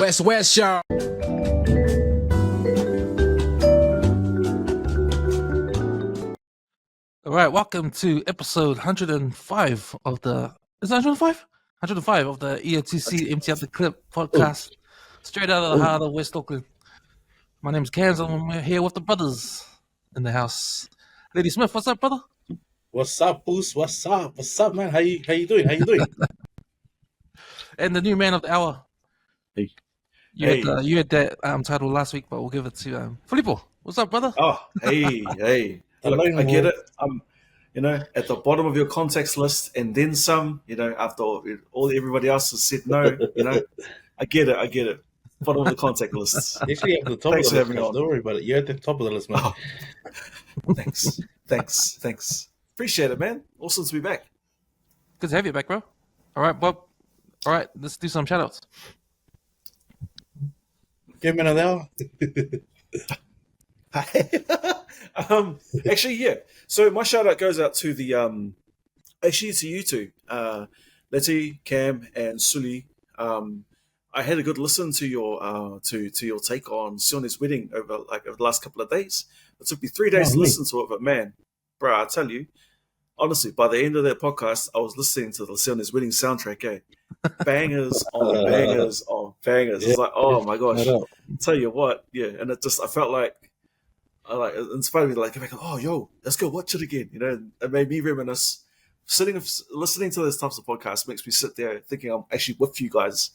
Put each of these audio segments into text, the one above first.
WesWes Show. All right, welcome to episode 105 of the... Is that 105? 105 of the EOTC Empty Out the Clip podcast. Straight out of the heart of West Auckland. My name's Cans. I'm here with the brothers in the house. Lady Smith, what's up, brother? What's up, Boost? What's up? What's up, man? How you doing? And the new man of the hour. Hey. You had that title last week, but we'll give it to Filipo. What's up, brother? Oh, hey. Look, I get it. I'm, at the bottom of your contacts list and then some, after everybody else has said no, I get it. Bottom of the contact lists. Actually, at the top Thanks of for the having list, me on. don't worry about it. You're at the top of the list, man. Oh. Thanks. Appreciate it, man. Awesome to be back. Good to have you back, bro. All right, Bob. All right, let's do some shout-outs. Give me another hour. Actually, yeah. So my shout out goes out to the actually to you two, Leti, Cam, and Suli. I had a good listen to your to your take on Sione's wedding over the last couple of days. It took me 3 days to listen to it, but man, bro, I tell you, honestly, by the end of that podcast, I was listening to the Sione's wedding soundtrack. Bangers on bangers on bangers. It's like, oh my gosh. Tell you what, yeah. And it just, I felt like, it inspired me to go back, oh, yo, let's go watch it again. It made me reminisce. Listening to those types of podcasts makes me sit there thinking I'm actually with you guys,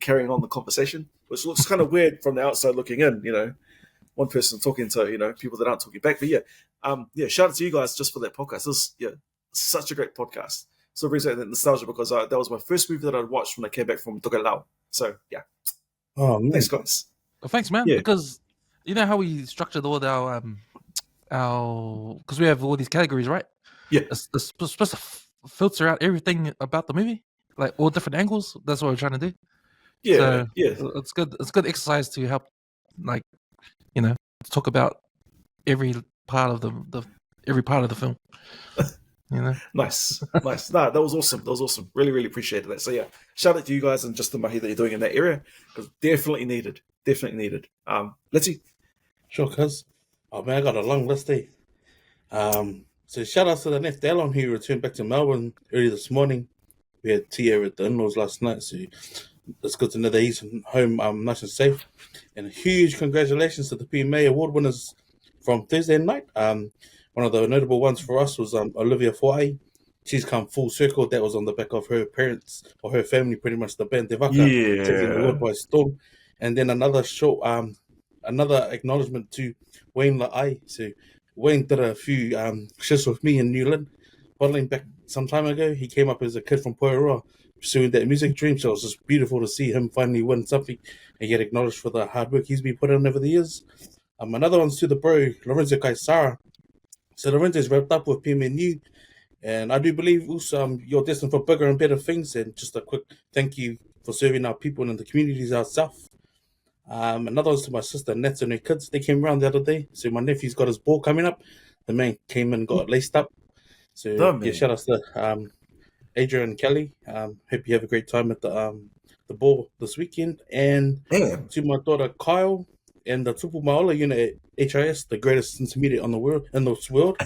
carrying on the conversation, which looks kind of weird from the outside looking in, one person talking to, people that aren't talking back. But shout out to you guys just for that podcast. This is, such a great podcast. So brings out that nostalgia because that was my first movie that I'd watched when I came back from Tokelau. So, yeah. Oh, man. Thanks, guys. Well, thanks, man. Yeah. Because you know how we structured all our because we have all these categories, right? Yeah. It's supposed to filter out everything about the movie, like all different angles. That's what we're trying to do. Yeah, so yeah. It's good. It's good exercise to help, talk about every part of the film. Nice. Nah, that was awesome. Really, really appreciated that. So yeah, shout out to you guys and just the mahi that you're doing in that area because definitely needed. Leti. Sure, cuz. Oh, man, I got a long list, eh? So shout out to the Nef Dallon who returned back to Melbourne early this morning. We had tea over at the in-laws last night, so it's good to know that he's home nice and safe. And a huge congratulations to the PMA award winners from Thursday night. One of the notable ones for us was Olivia Foai. She's come full circle. That was on the back of her parents or her family, pretty much the band Devaka, taking the world by storm. And then another acknowledgement to Wayne La'ai. So Wayne did a few shifts with me in New Zealand, modeling back some time ago. He came up as a kid from Poiroa, pursuing that music dream. So it was just beautiful to see him finally win something and get acknowledged for the hard work he's been put in over the years. Another one's to the bro, Lorenzo Kaisara. So Lorenzo's wrapped up with PMNU, and I do believe also you're destined for bigger and better things. And just a quick thank you for serving our people in the communities out south. Another one's to my sister Nets and her kids. They came around the other day. So my nephew's got his ball coming up. The man came and got laced up. So shout out to Adrian and Kelly. Hope you have a great time at the ball this weekend. And to my daughter Kyle and the Tupu Maola unit at HIS, the greatest intermediate in this world.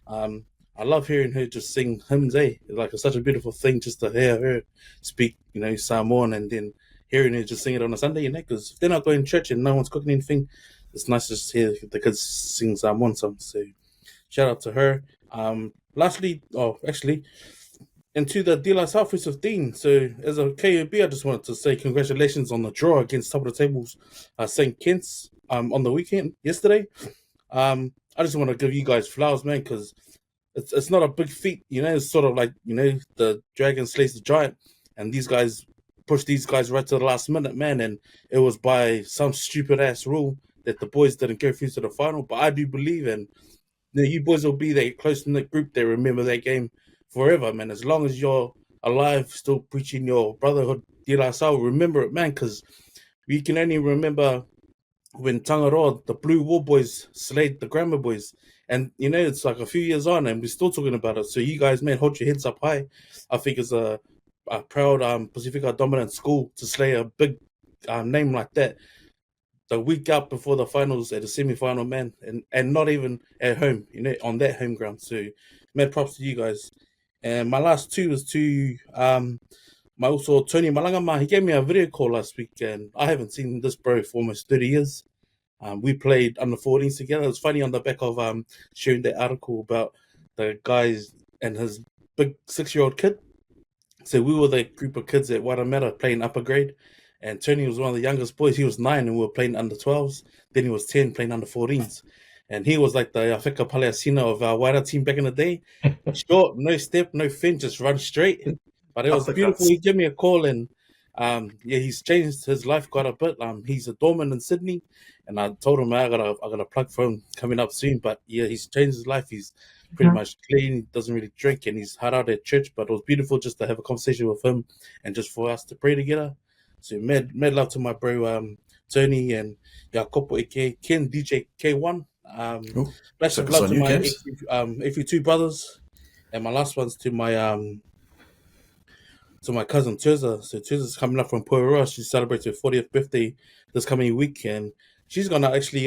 I love hearing her just sing hymns, It's it's such a beautiful thing just to hear her speak, Samoan, and then hearing her just sing it on a Sunday, because if they're not going to church and no one's cooking anything, it's nice to just hear the kids sing Samoan songs. So shout out to her. Into the De La South 15. So as a KUB, I just wanted to say congratulations on the draw against top of the tables St. Kitts on the weekend yesterday. I just want to give you guys flowers, man, because it's not a big feat, It's sort of like, the dragon slays the giant, and these guys pushed these guys right to the last minute, man, and it was by some stupid ass rule that the boys didn't go through to the final. But I do believe, and you boys will be that close in the group that remember that game forever, man. As long as you're alive, still preaching your brotherhood, De La Salle, remember it, man, because we can only remember when Tangaroa, the Blue War Boys, slayed the Grammar Boys. And, it's like a few years on and we're still talking about it. So you guys, man, hold your heads up high. I think it's a proud Pacifica dominant school to slay a big name like that the week out before the finals at the semi-final, man, and not even at home, on that home ground. So, mad props to you guys. And my last two was to my also Tony Malangama. He gave me a video call last week, and I haven't seen this bro for almost 30 years. We played under 14s together. It was funny on the back of sharing that article about the guys and his big 6-year-old kid. So we were the group of kids at Waramata playing upper grade, and Tony was one of the youngest boys. He was 9 and we were playing under 12s. Then he was 10 playing under 14s. And he was like the Afeka Paleasina of our Waira team back in the day. Short, no step, no fin, just run straight. But it was beautiful. He gave me a call, and he's changed his life quite a bit. He's a doorman in Sydney, and I told him I got a plug for him coming up soon. But yeah, he's changed his life. He's pretty much clean. He doesn't really drink, and he's hard out at church. But it was beautiful just to have a conversation with him and just for us to pray together. So mad love to my bro Tony and Yakopo Ike, Ken DJ K1. Massive love to my AF2 brothers, and my last one's to my cousin Terza. So Terza's coming up from Poirot. She celebrates her 40th birthday this coming week, and she's gonna actually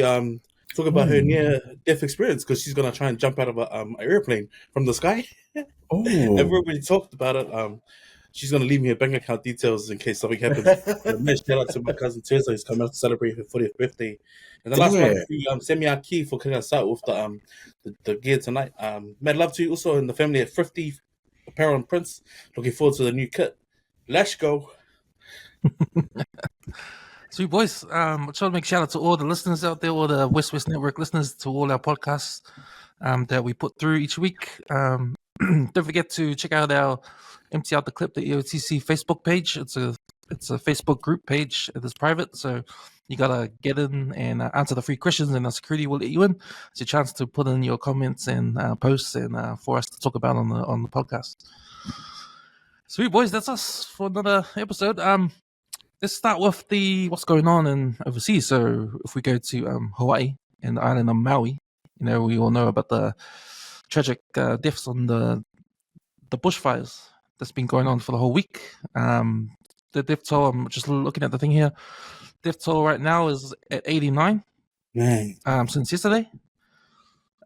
talk about her near-death experience because she's gonna try and jump out of an airplane from the sky. Everybody talked about it. She's gonna leave me her bank account details in case something happens. Shout out to my cousin Terza who's coming out to celebrate her 40th birthday. And the last one, Semi Aki for kicking us out with the gear tonight. Mad love to you also in the family at 50 Apparel and Prince. Looking forward to the new kit. Let's go. Sweet boys. I just want to make shout out to all the listeners out there, all the WesWes Network listeners, to all our podcasts that we put through each week. Don't forget to check out our Empty Out the Clip, the EOTC Facebook page. It's a Facebook group page. It is private, so you gotta get in and answer the free questions, and our security will let you in. It's your chance to put in your comments and posts, and for us to talk about on the podcast. Sweet boys, that's us for another episode. Let's start with what's going on in overseas. So if we go to Hawaii and the island of Maui, we all know about the tragic deaths on the bushfires that's been going on for the whole week. The death toll, I'm just looking at the thing here. Death toll right now is at 89 since yesterday.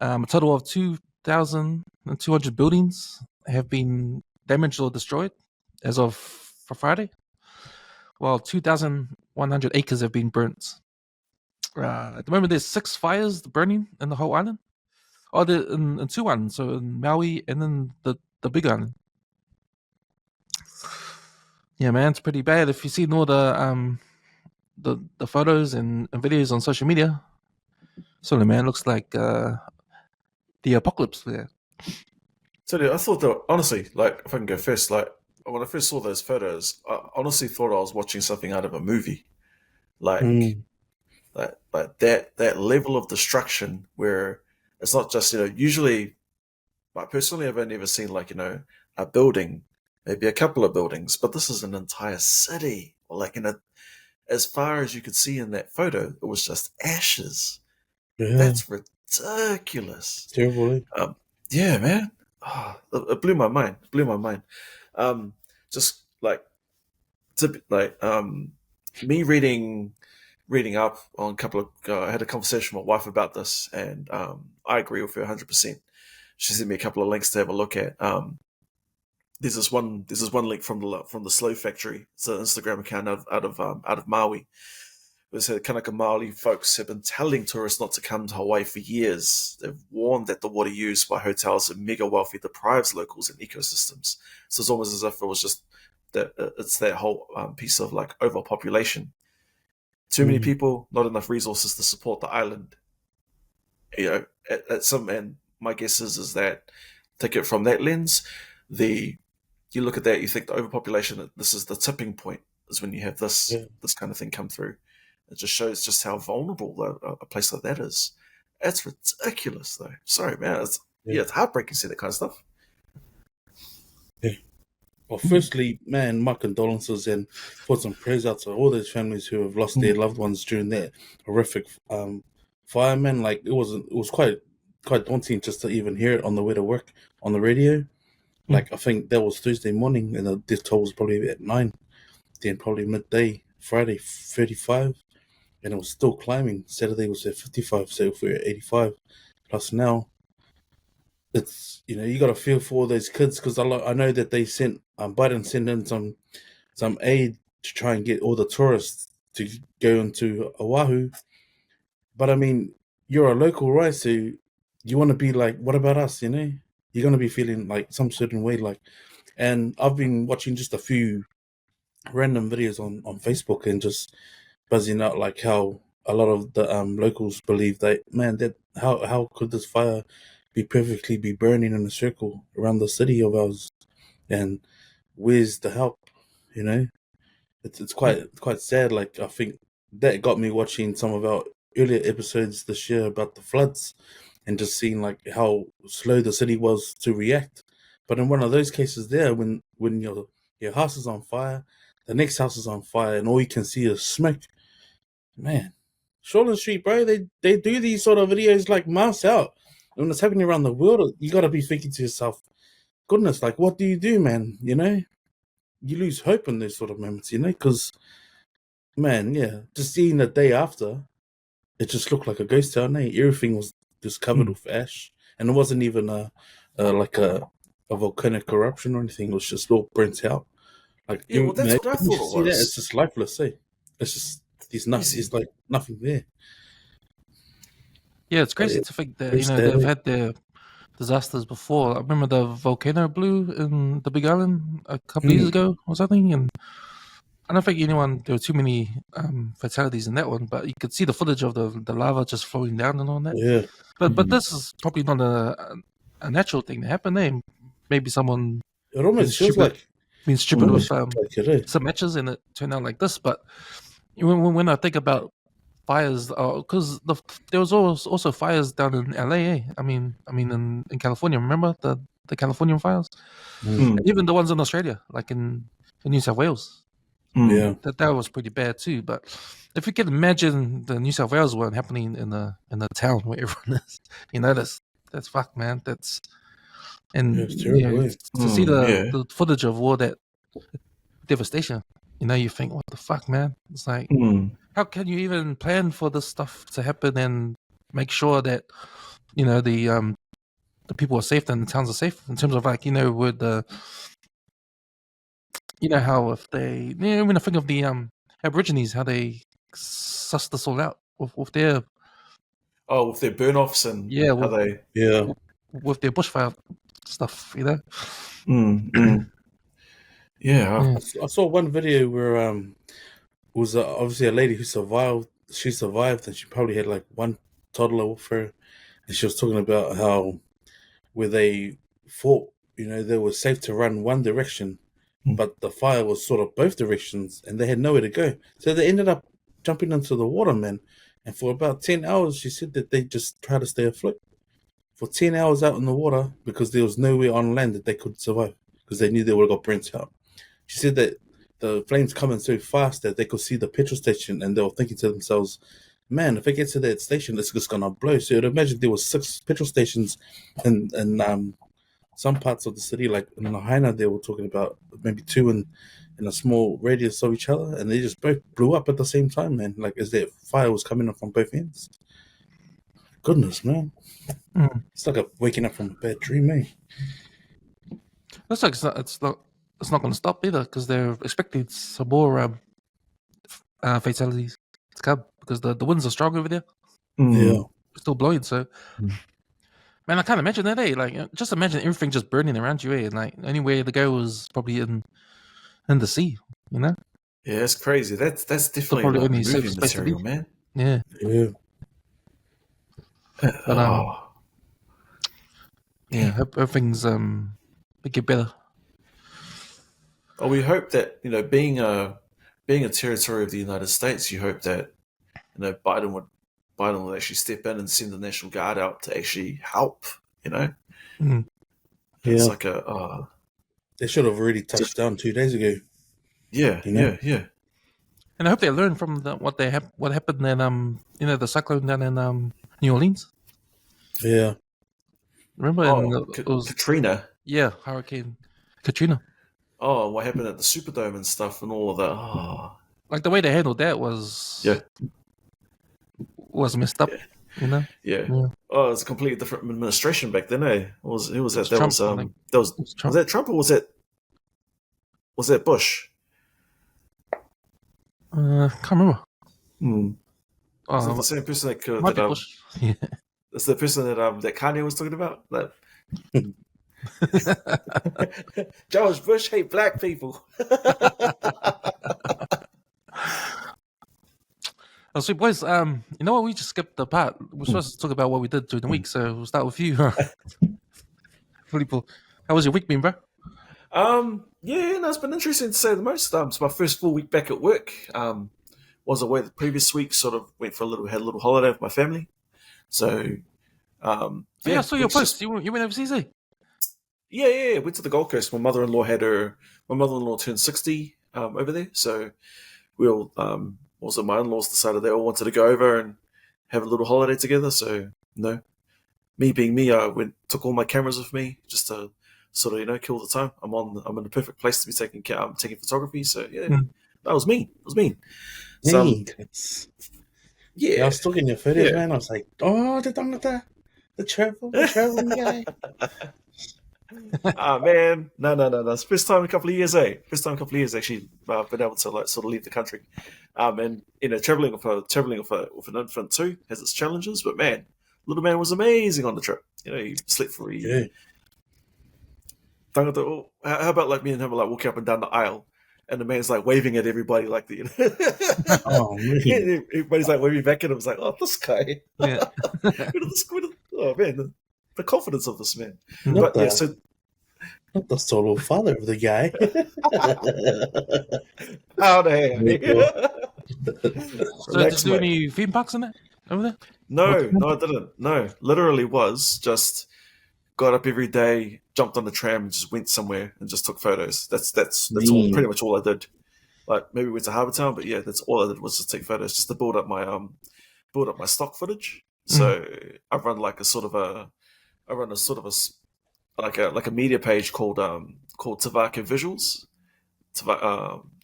A total of 2,200 buildings have been damaged or destroyed as of for Friday, while 2,100 acres have been burnt. At the moment, there's 6 fires burning in the whole island. Oh, in 2 islands, so in Maui and then the big island. Yeah, man, it's pretty bad. If you've seen all the photos and videos on social media, sorry, man, looks like the apocalypse there. So I thought that, honestly, like, if I can go first, like, when I first saw those photos, I honestly thought I was watching something out of a movie. Like, that level of destruction where it's not just, usually, like, personally, I've only ever seen, like, a building, maybe a couple of buildings, but this is an entire city. Like, as far as you could see in that photo, it was just ashes. Yeah. That's ridiculous. Terrible. Yeah, man. It blew my mind. Just like me reading up on a couple of. I had a conversation with my wife about this, and I agree with her 100%. She sent me a couple of links to have a look at. There's this one link from the Slow Factory. It's an Instagram account out of Maui. It said Kanaka Maoli folks have been telling tourists not to come to Hawaii for years. They've warned that the water used by hotels and mega wealthy deprives locals and ecosystems. So it's almost as if it was just that it's that whole piece of like overpopulation. Too many people, not enough resources to support the island. At some end, my guess is that take it from that lens. You look at that, you think the overpopulation. This is the tipping point. Is when you have this kind of thing come through. It just shows just how vulnerable a place like that is. It's ridiculous, though. Sorry, man. It's heartbreaking to see that kind of stuff. Yeah. Well, firstly, man, my condolences and put some prayers out to all those families who have lost their loved ones during that horrific fire, man. Like it was quite daunting just to even hear it on the way to work on the radio. Like I think that was Thursday morning, and the death toll was probably at 9, then probably midday. Friday 35, and it was still climbing. Saturday was at 55, so if we're at 85 plus now, it's you got to feel for all those kids because I know that they sent Biden sent in some aid to try and get all the tourists to go into Oahu. But I mean, you're a local, right? So you want to be like, what about us? You're going to be feeling like some certain way, like. And I've been watching just a few random videos on Facebook and just buzzing out like how a lot of the locals believe that, man, that how could this fire be burning in a circle around the city of ours, and where's the help? It's quite sad. Like I think that got me watching some of our earlier episodes this year about the floods, and just seeing like how slow the city was to react. But in one of those cases, there when your house is on fire, the next house is on fire, and all you can see is smoke. Man, Shoreline Street, bro, they do these sort of videos like mouse out. And when it's happening around the world, you got to be thinking to yourself, goodness, like what do you do, man? You lose hope in those sort of moments, because, man, yeah, just seeing the day after, it just looked like a ghost town. Everything was just covered with ash, and it wasn't even like a volcanic eruption or anything. It was just all burnt out. Like well, that's what I you thought it see that, was. it's just lifeless. It's just there's nothing. It's like nothing there. Yeah, it's crazy to think that very sad, they've had their disasters before. I remember the volcano blew in the Big Island a couple of years ago or something, and I don't think there were too many fatalities in that one, but you could see the footage of the lava just flowing down and all that. Yeah. But this is probably not a natural thing to happen. Maybe someone It almost feels like being stupid with like some matches and it turned out like this. But when I think about fires, because there was also fires down in LA. I mean in California. Remember the Californian fires? Even the ones in Australia, like in New South Wales. Yeah. That was pretty bad too. But if you can imagine the New South Wales one happening in the town where everyone is, that's fucked, man. That's it's terrible. to see the footage of all that devastation. You think, what the fuck, man? It's like, how can you even plan for this stuff to happen and make sure that the people are safe and the towns are safe in terms of like with the how if they when I think of the Aborigines, how they suss this all out with their with their burn offs and how they with their bushfire stuff, Yeah. I saw one video where was obviously a lady who survived. She survived, and she probably had like one toddler with her, and she was talking about how where they thought they were safe to run one direction, but the fire was sort of both directions, and they had nowhere to go. So they ended up jumping into the water, man. And for about 10 hours, she said that they just tried to stay afloat for 10 hours out in the water because there was nowhere on land that they could survive because they knew they would have got burnt out. She said that the flames coming so fast that they could see the petrol station, and they were thinking to themselves, man, if it gets to that station, it's just going to blow. So you'd imagine there were 6 petrol stations in some parts of the city, like in Lahaina, they were talking about maybe 2 in a small radius of each other, and they just both blew up at the same time, man, like as that fire was coming up from both ends. Goodness, man. It's like waking up from a bad dream, eh? Looks like it's not going to stop either because they're expecting some more fatalities to come because the winds are strong over there. Yeah, it's still blowing. So, man, I can't imagine that. Like, just imagine everything just burning around you. And like, anywhere to go was probably in the sea. Yeah, it's crazy. That's definitely probably like only safe movie space to material, be. man. Yeah. But yeah, hope everything's get better. Oh, we hope that being a territory of the United States, you hope that Biden would actually step in and send the National Guard out to actually help. It's like they should have already touched down 2 days ago. Yeah. And I hope they learn from what happened in the cyclone down in New Orleans. Yeah. Remember? It was Katrina. Yeah, Hurricane Katrina. Oh, what happened at the Superdome and stuff and all of that. like the way they handled that was messed up. You know. Yeah. Yeah. Oh, it's a completely different administration back then, eh? Who was that? It's That Trump, was I think. that was It's Trump. was that Trump or was that Bush? Can't remember. Is it the same person that Might be Bush. Yeah. that's the person that Kanye was talking about? That George Bush hate black people. Oh, sweet boys. You know what? We just skipped the part. We're supposed to talk about what we did during the week, so we'll start with you, Filipo. How was your week been, bro? Yeah, no, it's been interesting to say the most. It's my first full week back at work. Was away the previous week. Sort of went for had a little holiday with my family. So, Yeah, I saw your it's post. You went overseas, eh? Yeah. Went to the Gold Coast. My mother-in-law turned 60 over there. So we all also my in-laws decided they all wanted to go over and have a little holiday together. So me being me, I took all my cameras with me just to sort of kill the time. I'm in the perfect place to be taking photography. So that was me. It was me. So, I was looking at your photos, man. I was like, oh, the traveling guy. Man, no. It's the first time in a couple of years, eh? First time in a couple of years, actually, I've been able to sort of leave the country. And traveling with an infant too has its challenges. But man, little man was amazing on the trip. He slept for how about like me and him like walking up and down the aisle, and the man's like waving at everybody like the. Oh, man. Everybody's like waving back at him. It's like, oh, this guy. Yeah. Oh man, the confidence of this man. Not the solo father of the guy. How the hell? So did you do any theme parks in that over there? No, I didn't. No, literally was just got up every day, jumped on the tram, and just went somewhere and just took photos. That's all, pretty much all I did. Like maybe went to Harbour Town, but yeah, that's all I did was just take photos, just to build up my stock footage. So I run like a media page called Tavaka Visuals,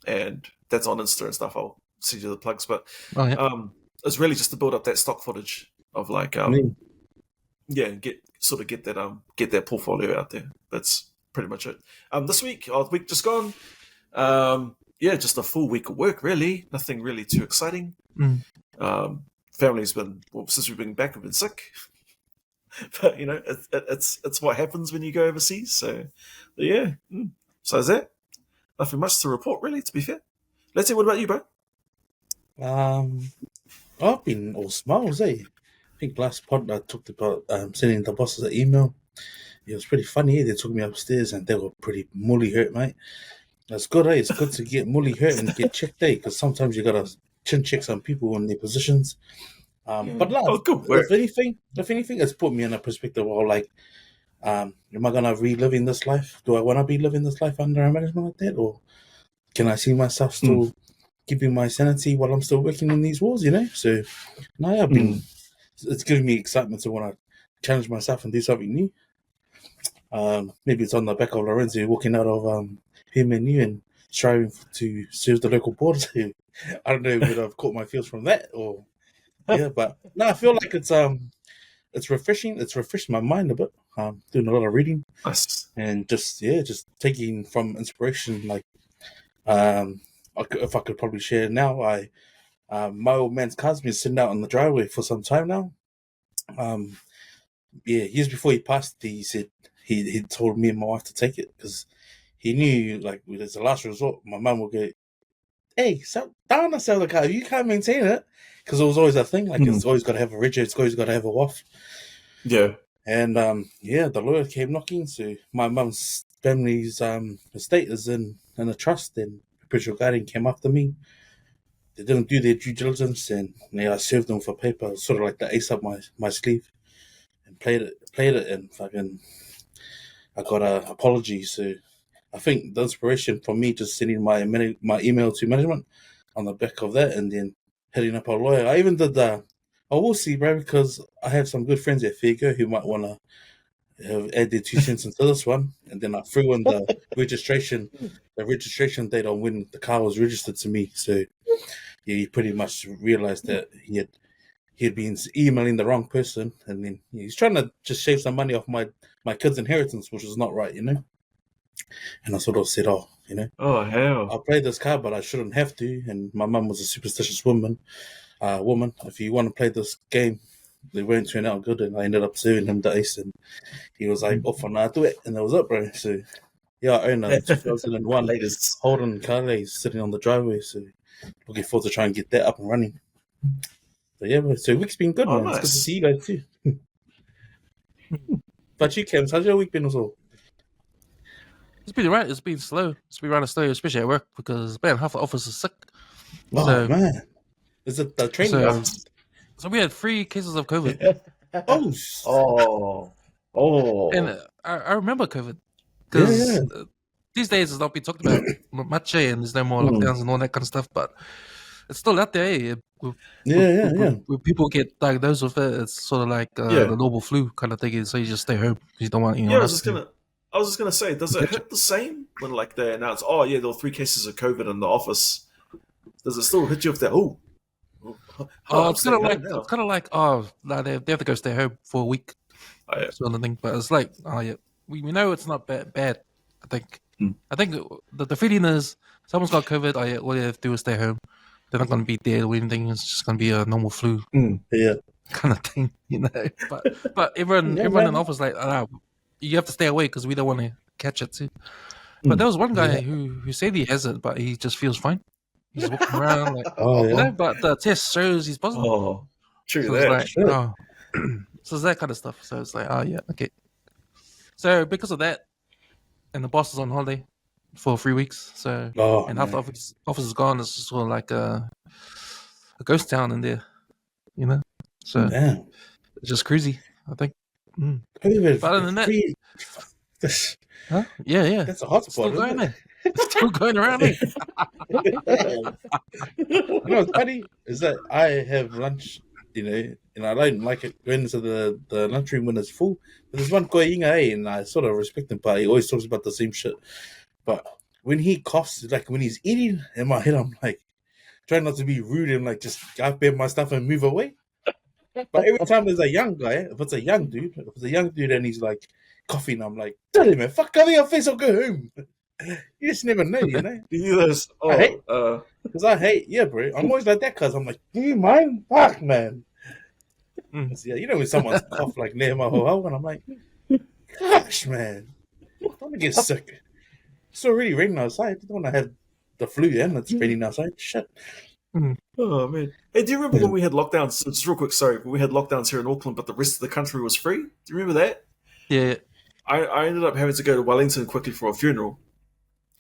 and that's on Insta and stuff. I'll send you the plugs, but it's really just to build up that stock footage of like get that portfolio out there. That's pretty much it. This week, the week just gone, just a full week of work. Really, nothing really too exciting. Family's been since we've been back, we've been sick. But it's what happens when you go overseas. So so is that nothing much to report, really. To be fair, let's see. What about you, bro? I've been all smiles, eh? I think last pod I talked about sending the bosses an email. It was pretty funny. They took me upstairs and they were pretty mully hurt, mate. That's good, eh? It's good to get mully hurt and get checked, eh? Because sometimes you gotta chin check some people in their positions. But if anything, it's put me in a perspective of like, am I gonna relive in this life? Do I want to be living this life under a management like that, or can I see myself still keeping my sanity while I'm still working in these walls? So I've been. It's giving me excitement to want to challenge myself and do something new. Maybe it's on the back of Lorenzo walking out of him and you and striving to serve the local board. I don't know whether I've caught my feels from that or. Yeah, but no, I feel like it's refreshing. It's refreshed my mind a bit. Doing a lot of reading, and just taking from inspiration. Like, if I could probably share now, my old man's car's been sitting out on the driveway for some time now. Years before he passed, he said he told me and my wife to take it because he knew like as a last resort, my mum would go, "Hey, don't sell the car. You can't maintain it." Because it was always a thing, like it's always got to have a rigid, it's always got to have a WAF. Yeah. And the lawyer came knocking. So my mum's family's estate is in a trust, and Perpetual Guardian came after me. They didn't do their due diligence, and I served them for paper, sort of like the ace up my sleeve, and played it, and fucking I got an apology. So I think the inspiration for me just sending my email to management on the back of that, and then hitting up our lawyer. I even did I will see, bro, because I have some good friends at Fia Poko who might want to add their 2 cents into this one. And then I threw in the registration date on when the car was registered to me. So he pretty much realized that he'd been emailing the wrong person, and then he's trying to just shave some money off my kid's inheritance, which is not right, And I sort of said, oh, Oh hell! I'll play this card, but I shouldn't have to. And my mum was a superstitious woman. If you want to play this game, they won't turn out good. And I ended up serving him the ace, and he was like, "Off on do it," and that was it, bro. So yeah, I own a 2001 Latest. Holden Carley sitting on the driveway. So looking forward to try and get that up and running. But yeah, bro, so week's been good, Oh, man. It's good to nice. see you guys too. But you, Cams, how's your week been also? It's been right. It's been slow. It's been rather slow, especially at work, because man, half the office is sick. Oh So- man, is it the training? So we had 3 cases of COVID, Oh. and I remember COVID because these days it's not being talked about much, and there's no more lockdowns and all that kind of stuff. But it's still out there. When people get diagnosed with it, it's sort of like the normal flu kind of thing. So you just stay home because you don't want anyone else to. I was just gonna say, does it hit the same when like they announce, oh yeah, there were 3 cases of COVID in the office? Does it still hit you with that? It's kind of like no, they have to go stay home for a week, sort of thing. But it's like, we know it's not bad. I think the feeling is someone's got COVID. All they have to do is stay home. They're not going to be dead or anything. It's just going to be a normal flu, kind of thing, But everyone in the office like, you have to stay away because we don't want to catch it too. But there was one guy who said he has it, but he just feels fine. He's walking around like, but the test shows he's positive. Oh, true So that. it's like, so it's that kind of stuff. So it's like, okay. So because of that, and the boss is on holiday for 3 weeks. So and half the office is gone. It's just sort of like a ghost town in there, So it's just crazy, I think. COVID, but other than that, huh? Yeah, that's a hotspot. Still going there. It's still going around there. I know it's funny is that I have lunch, and I don't like it going into the lunchroom when it's full. But there's one koinga, and I sort of respect him, but he always talks about the same shit. But when he coughs, like when he's eating, in my head I'm like trying not to be rude and like just grab my stuff and move away. But every time there's a young guy, if it's a young dude and he's like coughing, I'm like, tell him, man, fuck, cover your face or go home. You just never know, Yes. Because I hate, bro. I'm always like that because I'm like, do you mind? Fuck, man. Yeah, when someone's cough like near my whole and I'm like, gosh, man, I don't want to get sick. It's already raining outside. I don't want to have the flu and it's raining outside. Shit. Oh man. Hey, do you remember when we had lockdowns? Just real quick, sorry, when we had lockdowns here in Auckland, but the rest of the country was free? Do you remember that? Yeah. I ended up having to go to Wellington quickly for a funeral.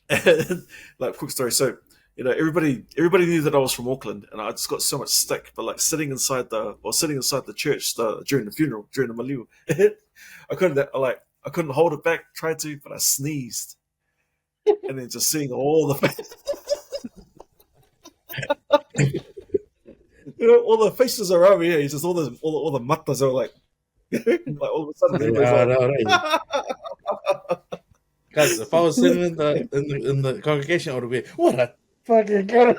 And, like, quick story. So, everybody knew that I was from Auckland, and I just got so much stick. But like sitting inside the church during the funeral, during the maliu, I couldn't hold it back. Tried to, but I sneezed, and then just seeing all the all the faces around me. It's just all the matas are like, all of a sudden, Guys, if I was sitting in the congregation, I would be what a fucking god.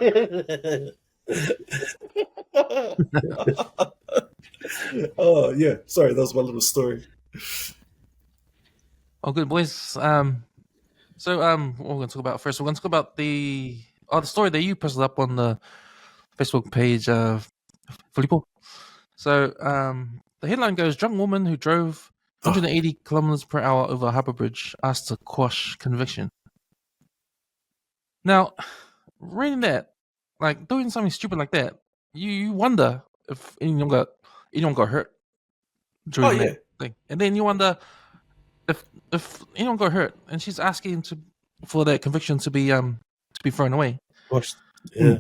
Oh yeah, sorry, that was my little story. Oh, good boys. So what we're going to talk about first. We're going to talk about the story that you posted up on the Facebook page of Filipo. So the headline goes: Drunk woman who drove 180 kilometers per hour over Harbour Bridge asked to quash conviction. Now, reading that, like doing something stupid like that, you wonder if anyone got hurt during that thing, and then you wonder if anyone got hurt, and she's asking for that conviction to be thrown away. Quashed. Yeah.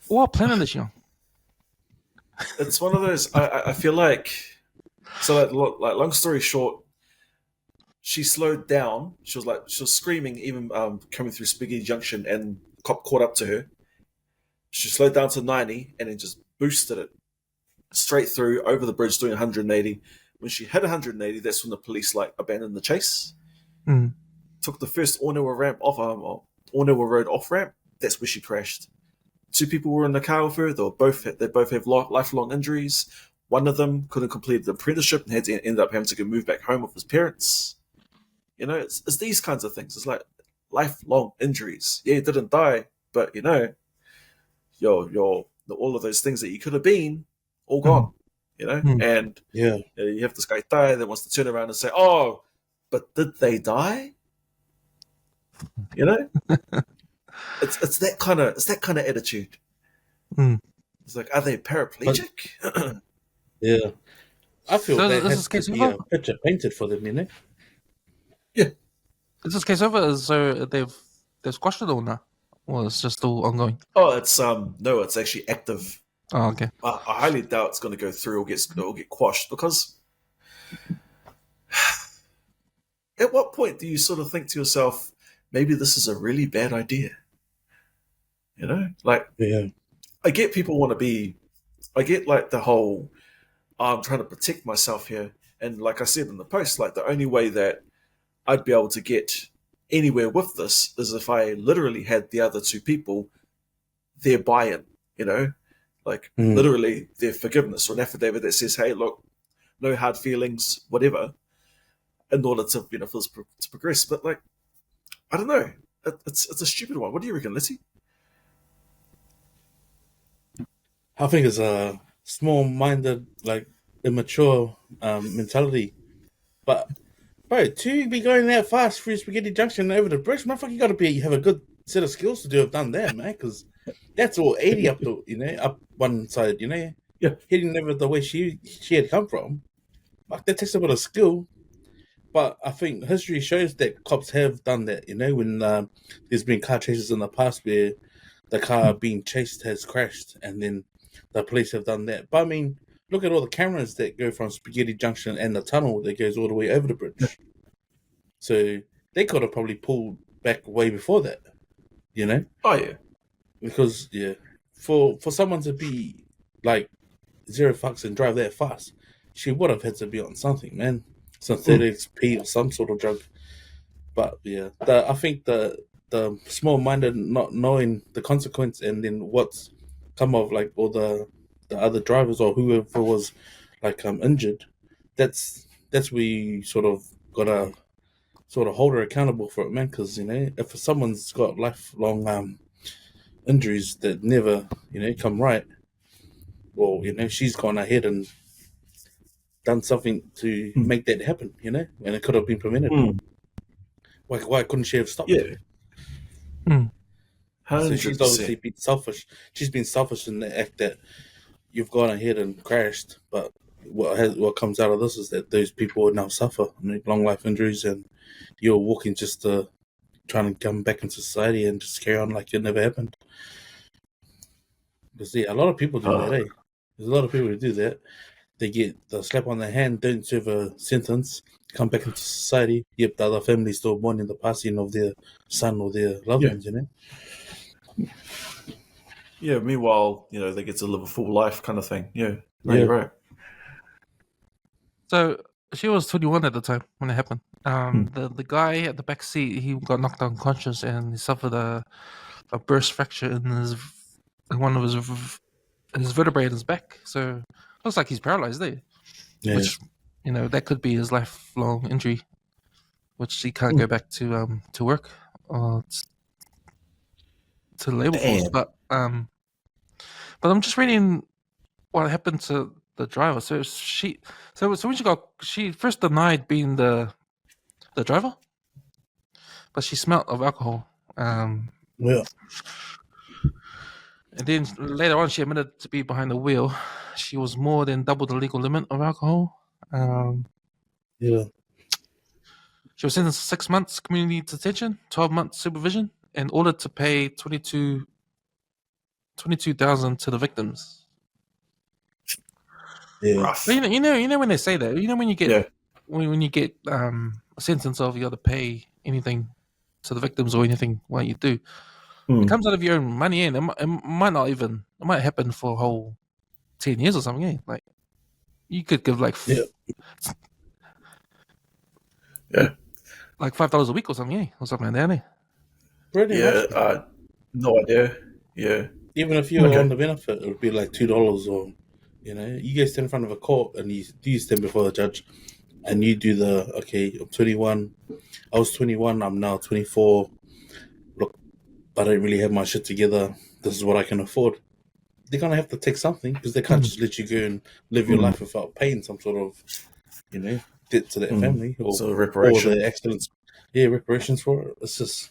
What planet is she on? It's one of those. I feel like. So, like, long story short, she slowed down. She was screaming, even coming through Spaghetti Junction, and the cop caught up to her. She slowed down to 90, and then just boosted it straight through over the bridge, doing 180. When she hit 180, that's when the police abandoned the chase. Took the first Ornewa ramp off, Ornewa Road off ramp, that's where she crashed. 2 people were in the car with her. They both have lifelong injuries. One of them couldn't complete the apprenticeship and ended up having to go move back home with his parents. You know, it's these kinds of things. It's like lifelong injuries. Yeah, he didn't die, but you know, your all of those things that you could have been, all gone. You know, and Yeah. you have this guy die that wants to turn around and say, "Oh, but did they die?" You know, it's that kind of attitude. Mm. It's like, are they paraplegic? Yeah. I feel So that this has is to case be over? a picture painted for them, you know? Yeah. Is this case over? So they've squashed it or not? Or it's just still ongoing? Oh, it's no, it's actually active. Oh, okay. I highly doubt it's going to go through or get quashed, because at what point do you sort of think to yourself, maybe this is a really bad idea? You know, like, Yeah. I get people want to be, I get like the whole, I'm trying to protect myself here. And like I said in the post, like the only way that I'd be able to get anywhere with this is if I literally had the other 2 people, their buy-in, you know, like literally their forgiveness, or an affidavit that says, hey, look, no hard feelings, whatever, in order to, you know, for this to progress. But like, I don't know, it's a stupid one. What do you reckon, Letty? I think it's a small-minded, like, immature mentality. But, bro, to be going that fast through Spaghetti Junction over the bridge, motherfucker, you got to have a good set of skills to have done that, man, because that's all 80 up the, you know, up one side, you know? Yeah. Hitting over the way she had come from. Like, that takes a bit of skill. But I think history shows that cops have done that, you know, when there's been car chases in the past where the car being chased has crashed, and then the police have done that. But I mean, look at all the cameras that go from Spaghetti Junction and the tunnel that goes all the way over the bridge. So they could have probably pulled back way before that, you know? Oh, yeah. Because, yeah, for someone to be like zero fucks and drive that fast, she would have had to be on something, man. Synthetics, P, or some sort of drug. But yeah, I think the small-minded, not knowing the consequence, and then what's come of like all the other drivers or whoever was like injured. That's where you sort of gotta sort of hold her accountable for it, man. Because you know, if someone's got lifelong injuries that never, you know, come right, well, you know, she's gone ahead and done something to make that happen, you know, and it could have been prevented. Why couldn't she have stopped? Yeah. Mm. So she's obviously 100%. been selfish. She's been selfish in the act that you've gone ahead and crashed, but what comes out of this is that those people will now suffer, you know, long life injuries, and you're walking just to trying to come back into society and just carry on like it never happened. Because yeah, a lot of people do that, eh? There's a lot of people who do that. They get the slap on the hand, don't serve a sentence, come back into society. Yep, the other family's still mourning the passing of their son or their loved ones, you know? Yeah, meanwhile, you know, they get to live a full life kind of thing. Yeah. No, Yeah. you're right. So she was 21 at the time when it happened. The guy at the back seat, he got knocked unconscious and he suffered a burst fracture in one of his vertebrae in his back. So looks like he's paralyzed there. Yeah. Which, you know, that could be his lifelong injury, which he can't go back to work or to the labor force. Damn. But I'm just reading what happened to the driver. So when she first denied being the driver, but she smelled of alcohol. Yeah. And then later on, she admitted to be behind the wheel. She was more than double the legal limit of alcohol. Yeah. She was sentenced to 6 months community detention, 12 months supervision, and ordered to pay 22,000 to the victims. Yeah. Rough. But you know when they say that, you know when you get Yeah. when you get a sentence of you got to pay anything to the victims or anything what you do, it comes out of your own money, and it might happen for a whole 10 years or something. Eh? Like you could give like Yeah. Yeah. like $5 a week or something, eh? Or something like that. Eh? Pretty much. Yeah. No idea. Yeah. Even if you're Okay. on the benefit, it would be like $2, or you get stand in front of a court and you stand before the judge, and you do I'm 21. I was 21. I'm now 24. Look, I don't really have my shit together. This is what I can afford. They're gonna have to take something because they can't just let you go and live your life without paying some sort of, debt to that family or So reparation. the accidents. Yeah, reparations for it. It's just,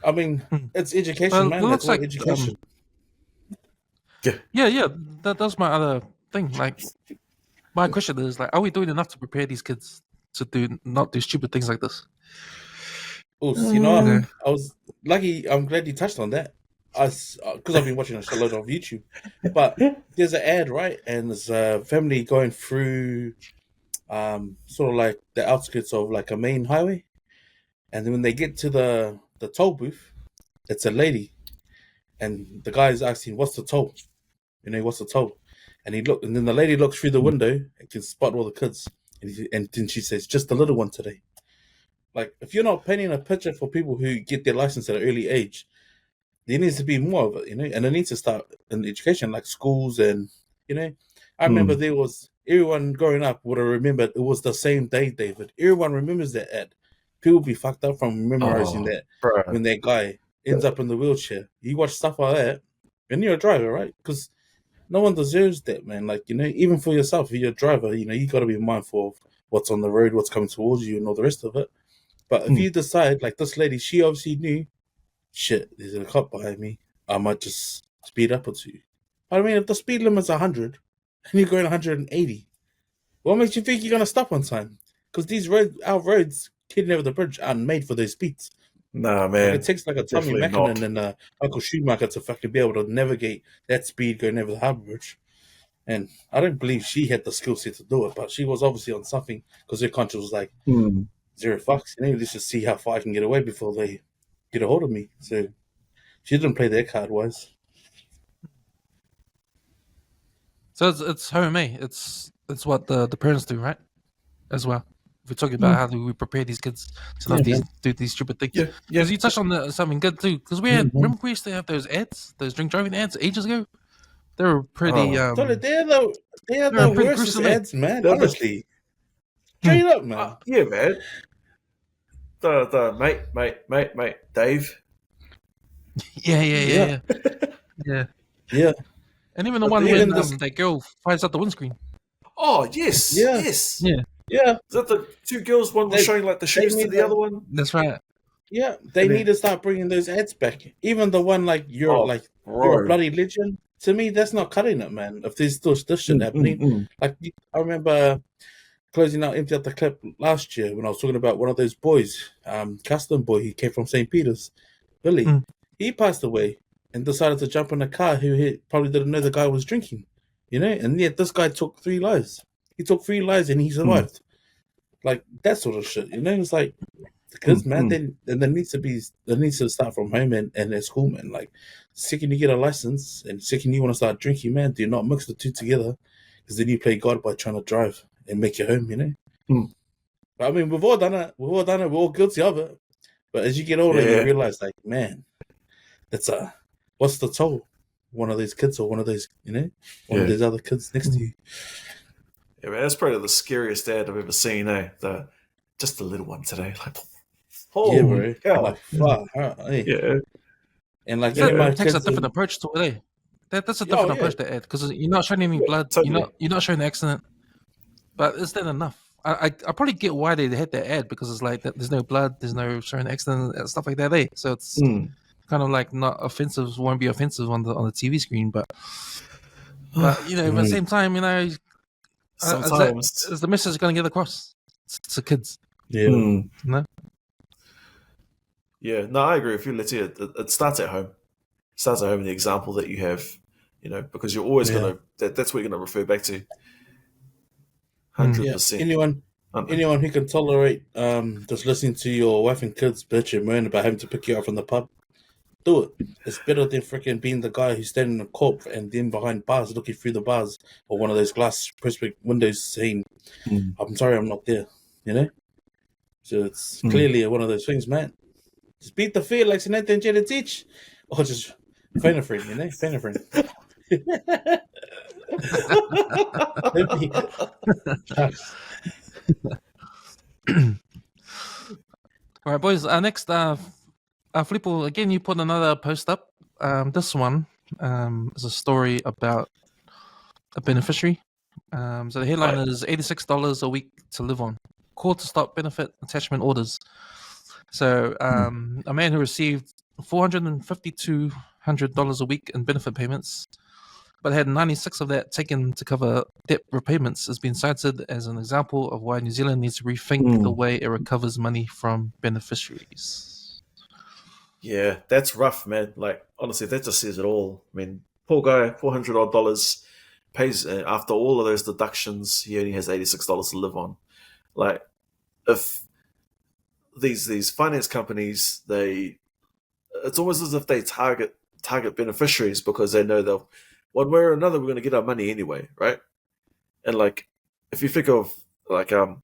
I mean, it's education, Well, man. it That's looks all like education. yeah. That's my other thing. Like, my question is like, are we doing enough to prepare these kids to not do stupid things like this? Oh, Yeah. I was lucky. I'm glad you touched on that. Because I've been watching a lot of YouTube, but there's an ad, right? And there's a family going through, sort of like the outskirts of like a main highway, and then when they get to the toll booth, it's a lady, and the guy is asking, "What's the toll? What's the toll?" And and then the lady looks through the window and can spot all the kids, and then she says, "Just the little one today." Like, if you're not painting a picture for people who get their license at an early age, there needs to be more of it, and it needs to start in education, like schools, and I remember there was everyone growing up would have remembered it was the same day, David. Everyone remembers that ad. People be fucked up from memorizing that Bro. when that guy ends up in the wheelchair. You watch stuff like that, and you're a driver, right? Because no one deserves that, man. Like, even for yourself, if you're a driver, you got to be mindful of what's on the road, what's coming towards you, and all the rest of it. But if you decide, like this lady, she obviously knew, shit, there's a cop behind me, I might just speed up or two. I mean, if the speed limit's 100 and you're going 180, what makes you think you're going to stop on time? Because our roads heading over the bridge aren't made for those speeds. Nah, man. Like, it takes like a Tommy Mackinnon and Uncle Schumacher to fucking be able to navigate that speed going over the Harbour Bridge. And I don't believe she had the skill set to do it, but she was obviously on something because her conscience was like, $0. Let's just see how far I can get away before they get a hold of me. So she didn't play their card wise. So it's home, It's what the parents do, right? As well. If we're talking about how do we prepare these kids to not do these stupid things. Yeah, Because you touched on something good too. Because remember we used to have those ads, those drink driving ads ages ago. They were pretty. They're they the were pretty worst gruesome, ads, man. Honestly, straight up, man. Yeah, man. The mate, Dave. Yeah. Yeah. And even the one when that girl fires out the windscreen. Oh yes, Yeah. yes. Yeah. Yeah. Is that the two girls? One was showing like the shoes to the other one. That's right. Yeah, they need to start bringing those ads back. Even the one like you're a bloody legend. To me, that's not cutting it, man. If there's still this shit happening, like I remember closing out empty out the clip last year when I was talking about one of those boys, custom boy. He came from St. Peter's, Billy. He passed away and decided to jump in a car. He probably didn't know the guy was drinking, and yet this guy took 3 lives. He took 3 lives and he survived. Like that sort of shit, It's like the kids, man. Then there needs to start from home and at school, man. Like, second you get a license and second you want to start drinking, man, do not mix the two together, because then you play God by trying to drive and make your home, But I mean, we've all done it. We're all guilty of it. But as you get older, you realize, like, man, that's what's the toll? One of those kids or one of those, one of those other kids next to you. Yeah, man, that's probably the scariest ad I've ever seen. Just a little one today. Like, holy cow! Like, fuck, Yeah. And like, it takes a different approach to it. That's a different approach to it, because you're not showing any blood. Totally. You're not showing the accident, but is that enough? I probably get why they had that ad, because it's like that there's no blood, there's no showing the accident and stuff like that. So it's kind of like not offensive, won't be offensive on the TV screen, but at the same time, sometimes is the message going to get across to kids? Yeah. No. Yeah, no, I agree with you, Leti. It starts at home. It starts at home in the example that you have, because you're always going to, that's what you're going to refer back to. 100%. Anyone who can tolerate just listening to your wife and kids bitch and moan about having to pick you up from the pub, do it. It's better than freaking being the guy who's standing in a corp and then behind bars looking through the bars or one of those glass prospect windows saying, I'm sorry, I'm not there, So it's clearly one of those things, man. Just beat the fear like Sinente and Jedi teach. Or just phone a friend, you know? Phone a friend. All right, boys. Next, Filipo, again, you put another post up. This one is a story about a beneficiary. So the headline is $86 a week to live on. Call to stop benefit attachment orders. So a man who received $452 a week in benefit payments, but had 96 of that taken to cover debt repayments, has been cited as an example of why New Zealand needs to rethink the way it recovers money from beneficiaries. Yeah, that's rough, man. Like, honestly, that just says it all. I mean, poor guy, $400 pays after all of those deductions. He only has $86 to live on. Like, if these finance companies, it's almost as if they target beneficiaries because they know they'll one way or another we're going to get our money anyway, right? And like, if you think of like no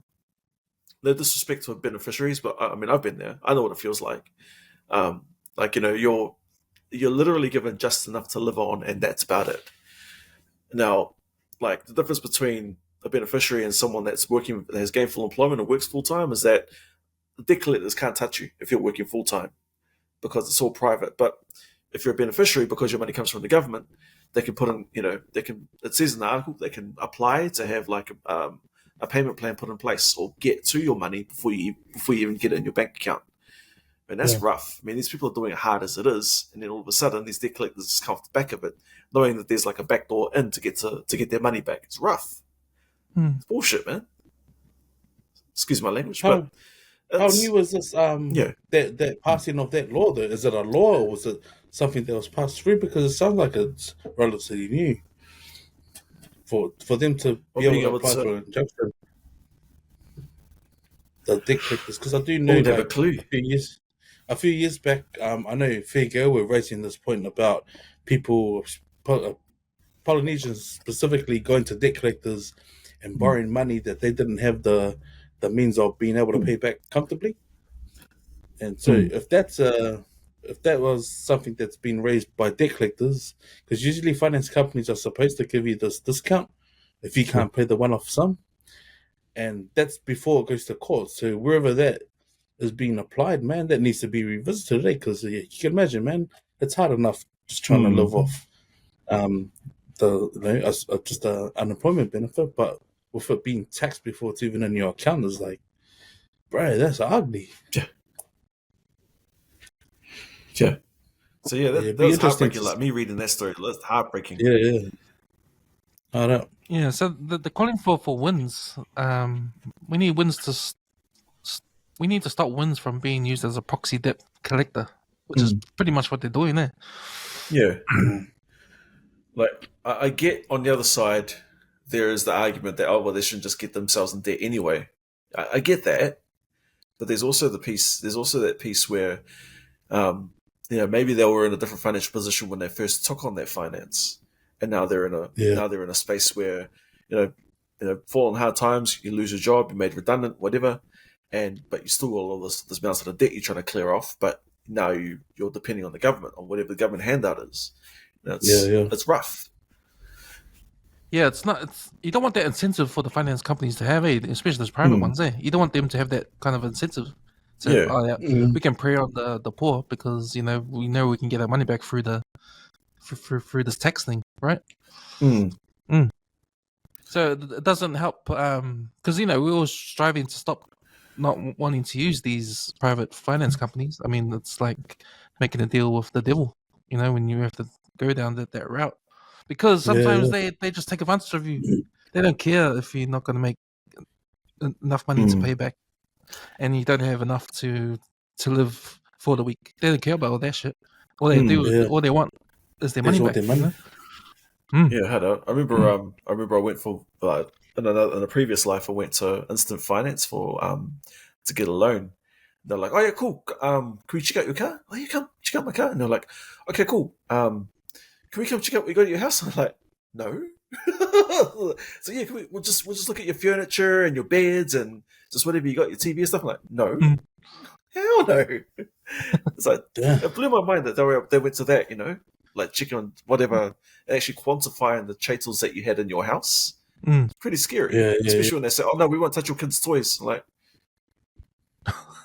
disrespect to beneficiaries, but I mean I've been there. I know what it feels like. Like, you know, you're literally given just enough to live on, and that's about it. Now, like, the difference between a beneficiary and someone that has gainful employment and works full time is that the debt collectors can't touch you if you're working full time because it's all private. But if you're a beneficiary, because your money comes from the government, they can put in, you know, it says in the article, they can apply to have like a payment plan put in place or get to your money before you even get it in your bank account. And that's rough. I mean, these people are doing it hard as it is, and then all of a sudden, these debt collectors just come off the back of it, knowing that there's like a backdoor in to get their money back. It's rough. It's bullshit, man. Excuse my language, but how new was this? That passing of that law. Though, is it a law or was it something that was passed through? Because it sounds like it's relatively new for them to be able to apply for an injunction. The debt collectors, because I do know like a clue. A few years back, I know Fair Girl were raising this point about people, Polynesians specifically, going to debt collectors and borrowing money that they didn't have the means of being able to pay back comfortably. And so, if that was something that's been raised by debt collectors, because usually finance companies are supposed to give you this discount if you can't pay the one-off sum, and that's before it goes to court. So wherever that is being applied, man, that needs to be revisited, because you can imagine, man, it's hard enough just trying to live off just a unemployment benefit, but with it being taxed before it's even in your account, is like, bro, that's ugly. Yeah. So that was heartbreaking. Like me reading that story, that's heartbreaking. Yeah. I don't. Yeah. So the calling for wins. We need wins we need to stop wins from being used as a proxy debt collector, which is pretty much what they're doing there. Yeah. Like, I get on the other side, there is the argument that, they shouldn't just get themselves in debt anyway. I get that. But there's also that piece where, maybe they were in a different financial position when they first took on that finance. And now they're in a space where, fall on hard times, you lose your job, you're made redundant, whatever. But you still got all this mountain of debt you're trying to clear off, but now you're depending on the government, on whatever the government handout is. It's rough. Yeah, you don't want that incentive for the finance companies to have, especially those private ones. You don't want them to have that kind of incentive. We can prey on the poor because we know we can get our money back through through this tax thing, right? So it doesn't help because we're all striving to stop not wanting to use these private finance companies. I mean, it's like making a deal with the devil, when you have to go down that route, because sometimes they just take advantage of you. They don't care if you're not going to make enough money to pay back, and you don't have enough to live for the week. They don't care about all that shit. All they do, all they want is their money back. Yeah, I remember I went for in a previous life I went to instant finance for to get a loan. They're like, oh yeah, cool. Can we check out your car? Oh yeah, come check out my car. And they're like, okay, cool. Can we come check out what you got at your house? I'm like, no. So yeah, we'll just look at your furniture and your beds and just whatever you got, your TV and stuff. I'm like, no. Hell no. It's like Yeah. it blew my mind that they went to that, like checking on whatever, actually quantifying the chaitals that you had in your house. Mm. Pretty scary, Yeah, especially when they say, "Oh no, we won't touch your kids' toys." Like,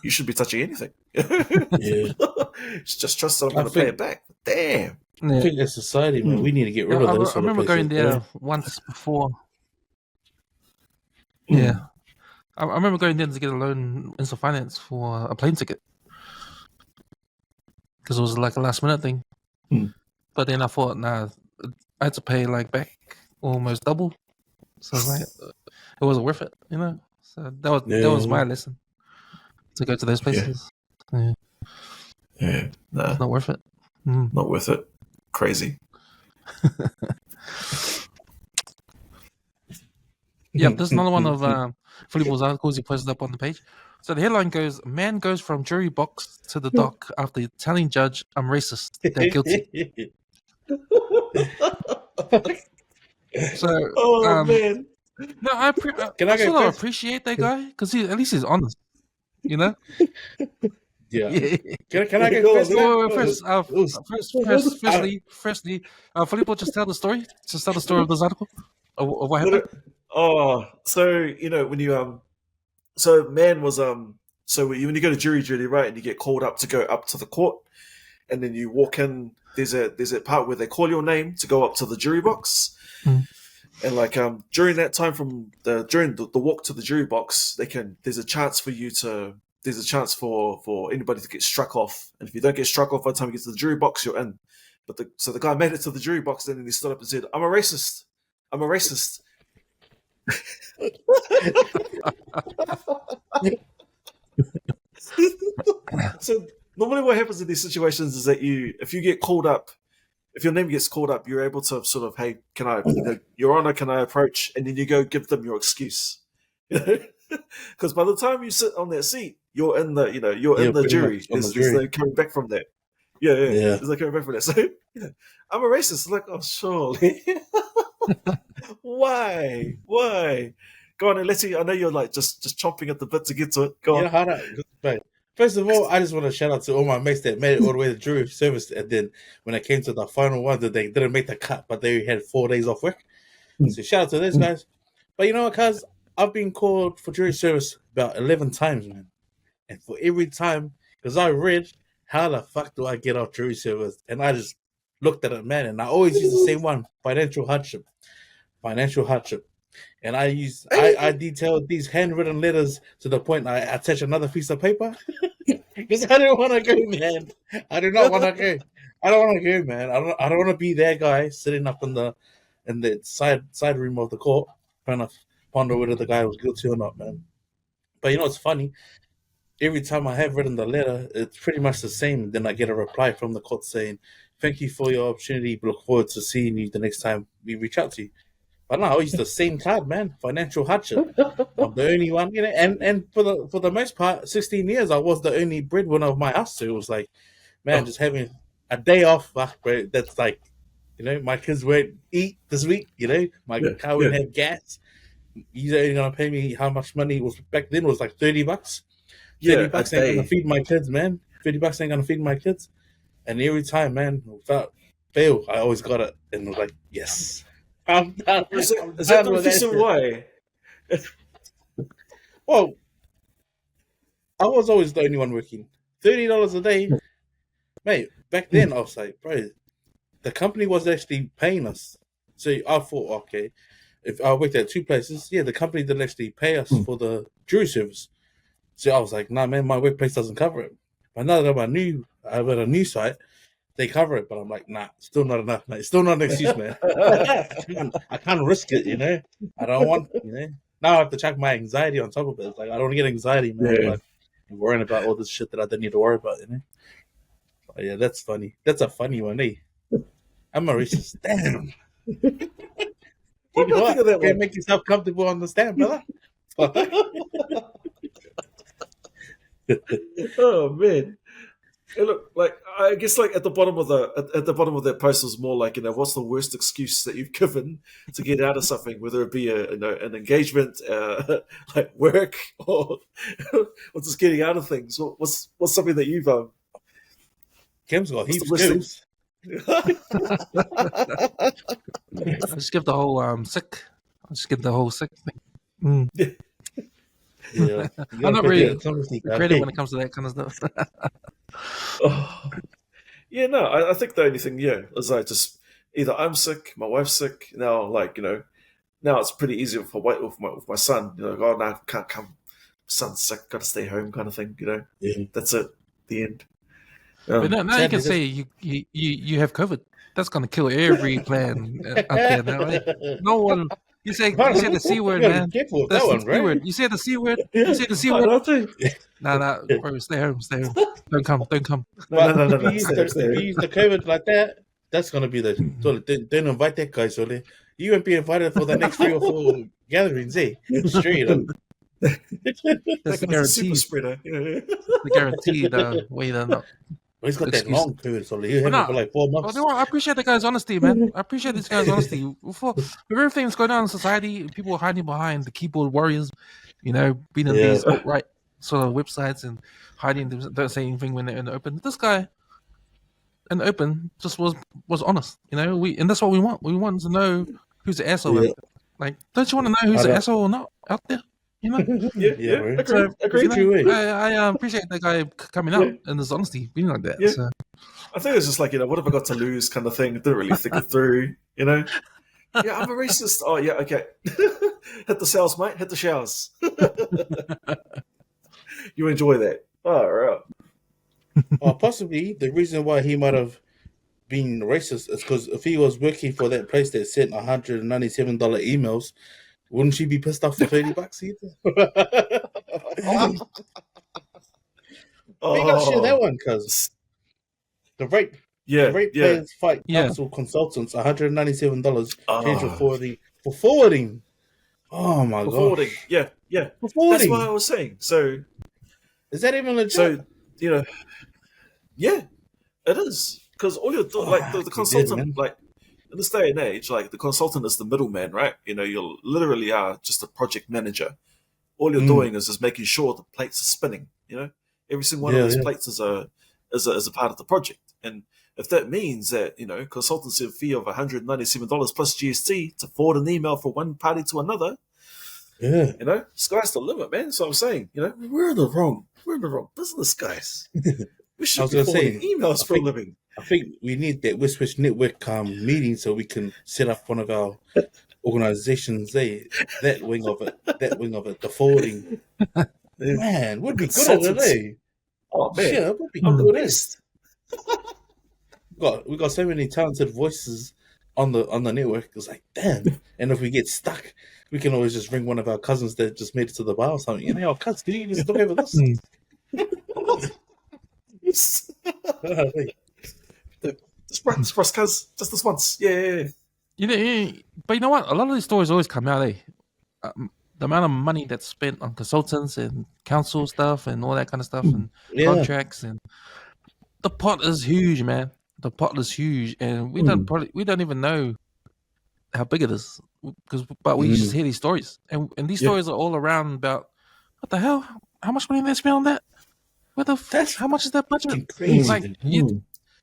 you should be touching anything. Yeah. Just trust that I'm I going to pay think- it back. Damn. I Yeah. think as society, man, we need to get rid Yeah, of those I sort of remember places. going there once before. Mm. Yeah. I remember going there to get a loan in some finance for a plane ticket. Because it was like a last minute thing. Mm. But then I thought, nah, I had to pay like back almost double. So I was like, it wasn't worth it, So that was my lesson. To go to those places. Yeah. Yeah, nah, It's not worth it. Mm. not worth it. Crazy. Yep, this is another one of Filipo's articles he posted up on the page. So the headline goes, man goes from jury box to the dock after telling judge, I'm racist. They're guilty. So, Oh man. no, I Can I go sort of first? appreciate that guy because at least he's honest, Yeah. Yeah. Can I Go go on, first? man. Well, Ooh. firstly, Filipo, just tell the story. Just tell the story of this article of what happened. Oh, so when you so man was so when you go to jury duty, right, and you get called up to go up to the court, and then you walk in. There's a part where they call your name to go up to the jury box, and like during that time during the walk to the jury box, there's a chance for anybody to get struck off, and if you don't get struck off by the time you get to the jury box, you're in. But the guy made it to the jury box, then he stood up and said, "I'm a racist. I'm a racist." So normally what happens in these situations is that if you get called up, if your name gets called up, you're able to sort of, hey, can I, Your Honor, can I approach? And then you go give them your excuse. Because by the time you sit on that seat, you're in the, you're in the jury. There's no coming back from that. Yeah. There's no coming back from that. So I'm a racist. Like, oh, surely. Why? Go on, Leti. I know you're like just chomping at the bit to get to it. Go on. Right. First of all, I just want to shout out to all my mates that made it all the way to jury service, and then when I came to the final one, that they didn't make the cut, but they had 4 days off work. So shout out to those guys. But you know what, cuz I've been called for jury service about 11 times, man. And for every time, because I read, how the fuck do I get off jury service? And I just looked at it, man, and I always use the same one: financial hardship. And I detailed these handwritten letters to the point I attach another piece of paper because I don't want to go, man. I do not want to go. I don't want to go, man. I don't want to be that guy sitting up in the side room of the court trying to ponder whether the guy was guilty or not, man. But you know what's funny? Every time I have written the letter, it's pretty much the same. Then I get a reply from the court saying, "Thank you for your opportunity. Look forward to seeing you the next time we reach out to you." But no, I use the same card, man. Financial hardship. I'm the only one, and for the most part, 16 years, I was the only breadwinner of my house. So it was like, man, just having a day off, bro, that's like, my kids won't eat this week, my car won't have gas. You're only going to pay me how much money was back then was like $30. $30 ain't going to feed my kids, man. $30 ain't going to feed my kids. And every time, man, without fail, I always got it. And was like, yes. I'm done. Is that the reason why? Well, I was always the only one working. $30 a day. Mate, back then I was like, bro, the company was actually paying us. So I thought, okay, if I worked at two places, the company didn't actually pay us for the jury service. So I was like, nah, man, my workplace doesn't cover it. But now that I'm at a new site, they cover it, but I'm like, nah, still not enough, mate. Still not an excuse, man. I can't risk it, I don't want, Now I have to check my anxiety on top of it. It's like, I don't get anxiety, man. Yeah. Like, I'm worrying about all this shit that I don't need to worry about, But yeah, that's funny. That's a funny one, eh? I'm a racist. Damn. What do you think of that one? Make yourself comfortable on the stand, brother. Oh man. Hey, look, like I guess, like at the bottom of that post was more like, what's the worst excuse that you've given to get out of something, whether it be an engagement, like work, or just getting out of things. What's something that you've Cam's got What's the heaps worst thing? skills. I just give the whole sick. I just give the whole sick thing. Mm. Yeah, I'm not really the creative when it comes to that kind of stuff. Oh. Yeah, no, I think the only thing, is like just either I'm sick, my wife's sick. Now, like, now it's pretty easy with my son. Oh, no, can't come. My son's sick, got to stay home, kind of thing. Yeah. That's it. The end. But now you can say you have COVID. That's going to kill every plan out there now. Eh? No one. You say the C word, man. Careful with That's that the one, C right? word. You say the C word. You say the C word. Nah, bro, stay home. Don't come. But No. if you use the COVID like that, that's gonna be the. So don't invite that guy, so you won't be invited for the next 3 or 4 gatherings, eh? Straight up. That's the Like a super guarantee. spreader. The guarantee. The way they're not. Well, he's got Excuse. that long COVID, so he'll have it for like 4 months. Well, I appreciate the guy's honesty, man. I appreciate this guy's honesty. With everything that's going on in society, people are hiding behind the keyboard warriors, being in these alt-right sort of websites and hiding, don't say anything when they're in the open. This guy in the open just was honest, and that's what we want. We want to know who's the asshole. Yeah. Like, don't you want to know who's the asshole or not out there? Yeah. Right. Agree. I appreciate that guy coming out and his honesty, being like that. Yeah. So. I think it's just like, what have I got to lose kind of thing. Didn't really think it through, Yeah, I'm a racist. Oh, yeah, okay. Hit the cells, mate. Hit the showers. You enjoy that. Oh, right. Or possibly the reason why he might have been racist is because if he was working for that place that sent $197 emails, wouldn't she be pissed off for $30 either? We got to share that one, cuz the rate players fight council consultants $197 change for forwarding. Oh my god! Forwarding, yeah. For forwarding. That's what I was saying. So, is that even legit? So yeah, it is, because all you're doing, like the consultant, like in this day and age, like the consultant is the middleman, right? You literally are just a project manager. All you're doing is just making sure the plates are spinning. Every single one of these plates is a part of the project, and if that means that consultancy fee of $197 plus GST to forward an email from one party to another, sky's the limit, man. So I'm saying, we're in the wrong business, guys. We should be forwarding emails for a living. I think we need that WesWes Network meeting so we can set up one of our organizations. That wing of it, the forwarding. Man, would be good at it, Oh man, yeah, would be I'm good the at best. We got so many talented voices on the network. It's like, damn. And if we get stuck, we can always just ring one of our cousins that just made it to the bar or something. Cuz, can you just look over this? Just cuz, just this once. Yeah. But you know what? A lot of these stories always come out, the amount of money that's spent on consultants and council stuff and all that kind of stuff and contracts, and the pot is huge, man. The pot is huge, and we don't even know how big it is, but we just hear these stories, and these stories are all around about what the hell, how much money they spent on that, how much is that budget? Crazy.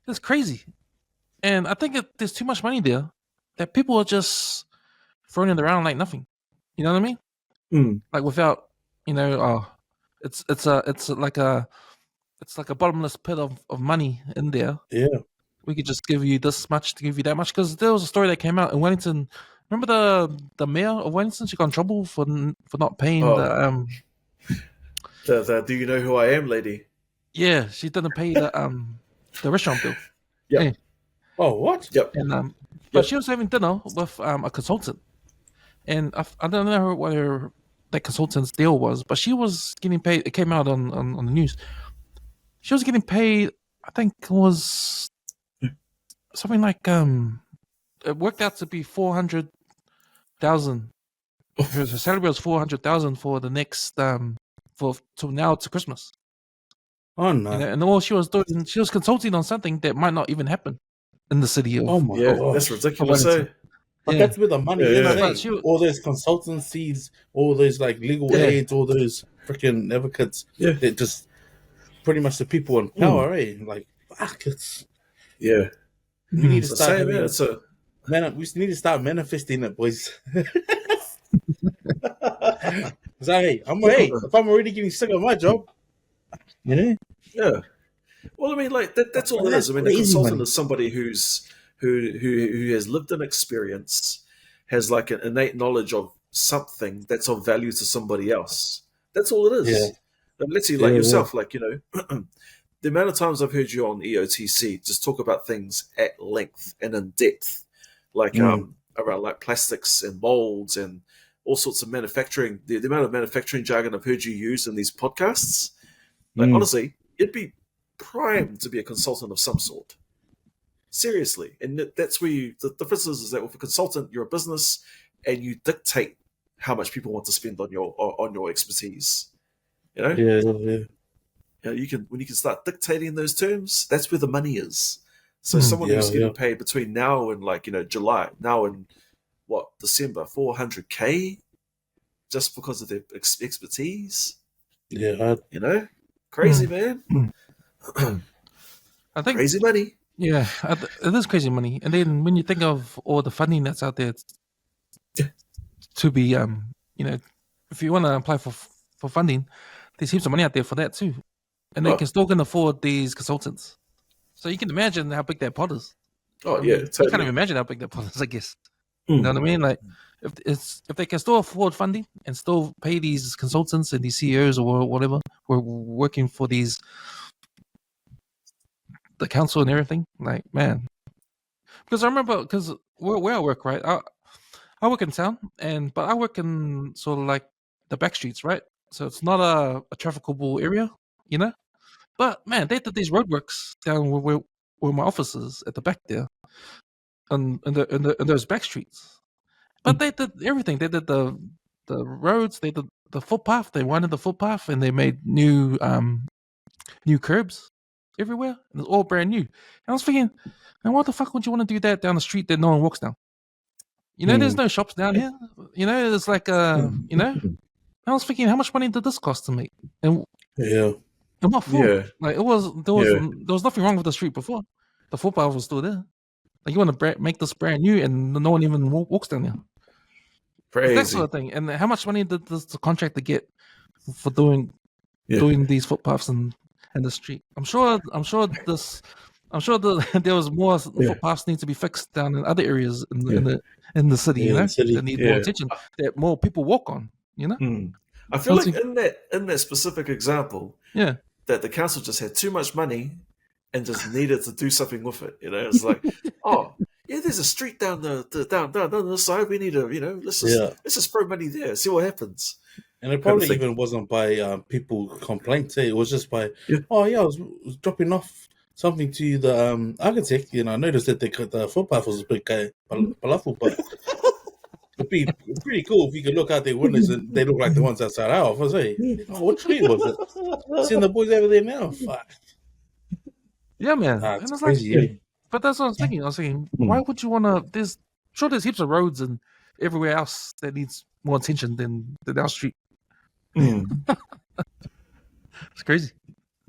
It's crazy, and I think there's too much money there that people are just throwing it around like nothing. You know what I mean? Like without, it's like a bottomless pit of money in there. Yeah. We could just give you this much to give you that much, because there was a story that came out in Wellington. Remember the mayor of Wellington? She got in trouble for not paying the Do you know who I am, lady? Yeah, she didn't pay the restaurant bill. Yeah. Hey. Oh, what? Yep. And but she was having dinner with a consultant, and I don't know what that consultant's deal was, but she was getting paid. It came out on the news. She was getting paid. I think it was something like it worked out to be 400,000. Her salary was 400,000 for the next to Christmas. Oh no! And all she was doing, she was consulting on something that might not even happen in the city. Oh my god, that's ridiculous. But that's where the money is. All those consultancies, all those like legal aids, all those freaking advocates that just pretty much the people in power, Like fuck, it's Yeah. we need to So start same, man. having It's a we need to start manifesting it, boys. So hey, if I'm already getting sick of my job, you know, yeah. Well, I mean, like that's all it that's is. I mean, a crazy consultant money. is somebody who has lived an experience, has like an innate knowledge of something that's of value to somebody else. That's all it Yeah, is. And let's see, like yeah. yourself, like the amount of times I've heard you on EOTC just talk about things at length and in depth, like Mm, around like plastics and molds and all sorts of manufacturing. The amount of manufacturing jargon I've heard you use in these podcasts, like mm, honestly, it'd be primed to be a consultant of some sort. Seriously, and that's where the difference is that with a consultant, you're a business and you dictate how much people want to spend on your expertise. You know, yeah, yeah. you can when you can start dictating those terms, that's where the money is. So Mm. someone Yeah, who's yeah. getting paid between now and July, now and what December, 400K just because of their expertise. Yeah, You know, crazy Mm. man, I think, crazy money. yeah, it is crazy money. And then when you think of all the funding that's out there to be, if you want to apply for funding, there's heaps of money out there for that too, and they Oh, can still can afford these consultants. So you can imagine how big that pot is. oh I yeah, mean, you can't even totally. imagine how big that pot is. I guess you know what I mean. Like, if they can still afford funding and still pay these consultants and these CEOs or whatever who are working for the council and everything, like man. Because I remember, because where I work, right? I work in town, but I work in sort of like the back streets, right? So it's not a trafficable area, you know. But man, they did these roadworks down where my office is at the back there, and in those back streets. But they did everything. They did the roads. They did the footpath. They widened the footpath, and they made new curbs everywhere. And it's all brand new. And I was thinking, man, what the fuck would you want to do that down the street that no one walks down? You know, there's mm, no shops down here. You know, it's like I was thinking, how much money did this cost to make? And yeah, and what for? Yeah, Like yeah, there was nothing wrong with the street before. The footpath was still there. Like you want to make this brand new, and no one even walks down there. It's that sort crazy. of thing. And how much money did the contractor get for doing Yeah, these footpaths and the street? I'm sure. There was more yeah, footpaths need to be fixed down in other areas yeah, in the city. You yeah. know, The that city. need more yeah. attention. That more people walk on. You know. Hmm. I I feel was like thinking, in that specific example, yeah, that the council just had too much money and just needed to do something with it. You know, it's like, oh yeah, there's a street down down the side. We need to, Yeah, let's just throw money there, see what happens, and it kind of probably thing. even wasn't by people complaints. It was just by, Yeah. oh yeah, I was dropping off something to the architect. You know, I noticed that the footpath was a bit falafel, but it'd be pretty cool if you could look out their windows and they look like the ones outside our office. Hey, oh, what street was it? Seeing the boys over there now. Fuck, yeah, man. And it's it's like, crazy. Eh? but that's what I was thinking. I was thinking, Hmm. why would you want to? There's heaps of roads and everywhere else that needs more attention than our street. Hmm. It's crazy.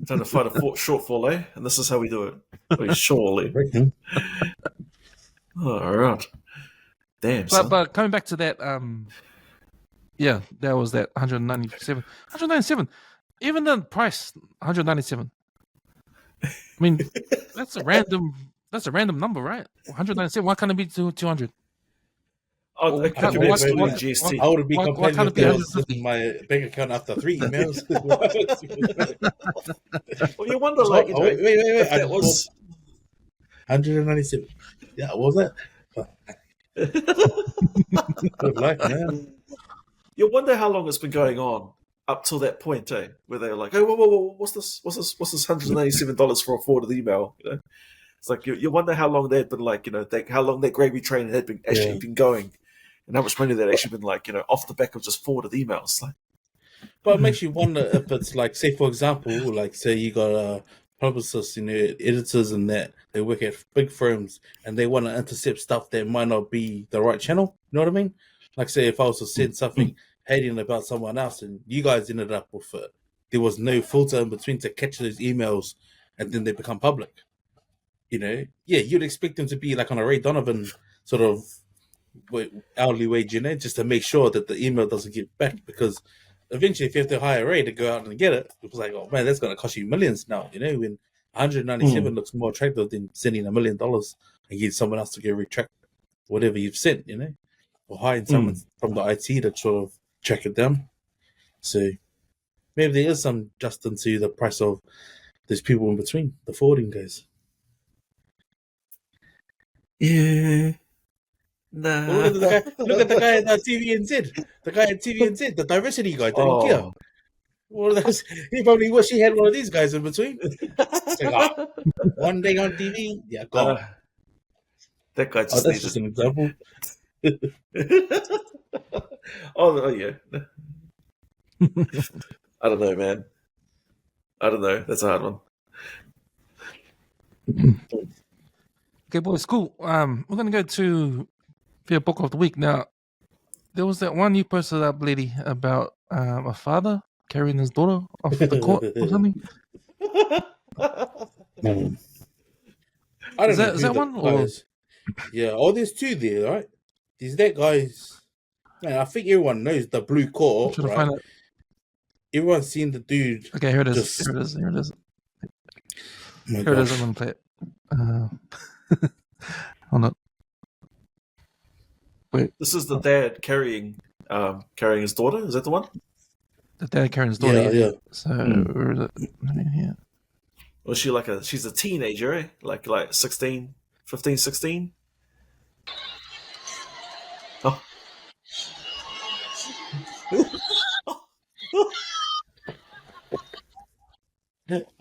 Trying to fight a shortfall, eh? And this is how we do it. Oh, surely. Right. All right. Damn, But son. coming back to that, yeah, that was that 197. 197. Even the price 197. I mean, that's a random number, right? 197. Why can't it be 200? Oh, Or it could be be excluding fair, GST. I would be why complaining can't it if be there was this 150? in my bank account after 3 emails. Well, you wonder, Oh, wait. if I that just bought was. 197. Yeah, what was that? Good luck, man. You wonder how long it's been going on up till that point, eh? Where they're like, "Oh, whoa, what's this? What's this $197 for a forwarded email?" You know, it's like you wonder how long they'd been like, how long that gravy train had been Yeah. actually been going, and how much money they'd actually been like, off the back of just forwarded emails. Like, But it makes you wonder if it's like, say, for example, like, say you got publicists, editors and that, they work at big firms and they want to intercept stuff that might not be the right channel. You know what I mean? Like, say, if I was to send something hating about someone else and you guys ended up with it, there was no filter in between to catch those emails and then they become public. you'd expect him to be like on a Ray Donovan sort of hourly wage, just to make sure that the email doesn't get back, because eventually if you have to hire Ray to go out and get it, it's like, oh man, that's going to cost you millions now, when 197 looks more attractive than sending $1 million and get someone else to go retract whatever you've sent, or hiring someone from the IT to sort of track it down. So maybe there is some adjustment to the price of these people in between, the forwarding guys. Yeah. Nah. Well, look at the guy at TVNZ. The guy at TVNZ, the diversity guy, didn't care. Well, he probably wish he had one of these guys in between. It's like, one day on TV, yeah, gone. That guy just that's just an example. Yeah. I don't know, man. I don't know. That's a hard one. Okay, boys, cool. We're gonna go to Fia Poko of the week now. There was that one you posted up, lady, about a father carrying his daughter off the court or something. I don't know. Is that one? Or... Yeah. Oh, there's two there, right? There's that guy's. Man, I think everyone knows the blue court, right? Everyone's seen the dude. Okay, here it is. Here it is. Here it is. Here it is. I'm gonna play it. Hold on. Wait. This is the dad carrying his daughter. Is that the one? The dad carrying his daughter. Yeah. So where is it? Yeah. Was she she's a teenager, eh? Like 16, 15, 16? Oh.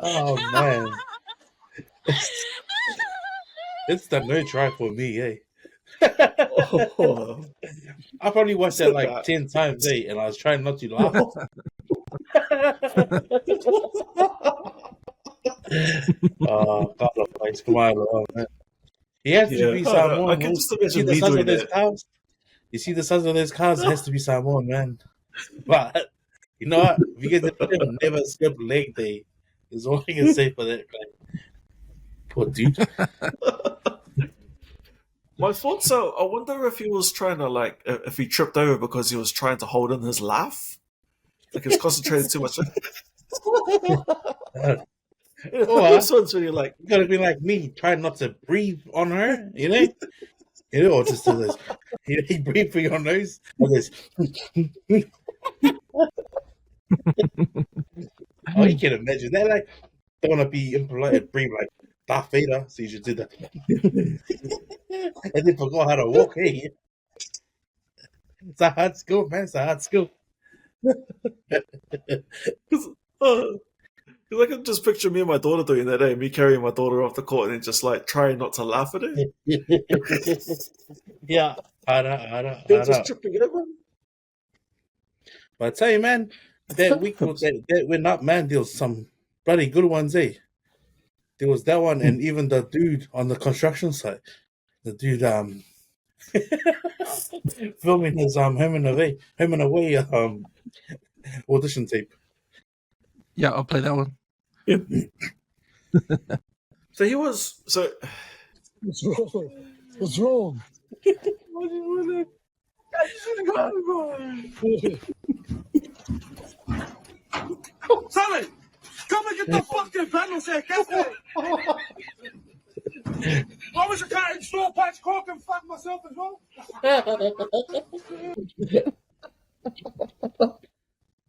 Oh man. It's the no try for me, eh? I probably watched that like 10 times, and I was trying not to laugh. Oh, God, come on, man. He has to be Samoan. I can just you see the size of those cars? You see the size of those cars? It has to be Samoan, man. But you know what? If you get the never skip leg day, is all I can say for that guy. Poor dude. My thoughts are, I wonder if he was trying to if he tripped over because he was trying to hold in his laugh. Like he was concentrating too much. This one's really you gotta be like me, trying not to breathe on her, or just do this. He breathe through your nose like this. Oh, you can imagine that. Like, don't want to be impolite and breathe like Darth Vader, so you should do that. And then forgot how to walk. Hey, it's a hard skill, man. It's a hard skill. Because I can just picture me and my daughter doing that, me carrying my daughter off the court and just trying not to laugh at her. Yeah, just tripping over. But I tell you, man, that week that went up, man, there was some bloody good ones, eh? There was that one, and even the dude on the construction site, the dude filming his home and away audition tape. Yeah, I'll play that one. Yeah. So he was What's wrong? What's wrong? Sally, come and get the fucking panel set. I was a cat in store patch cock and fuck myself as well.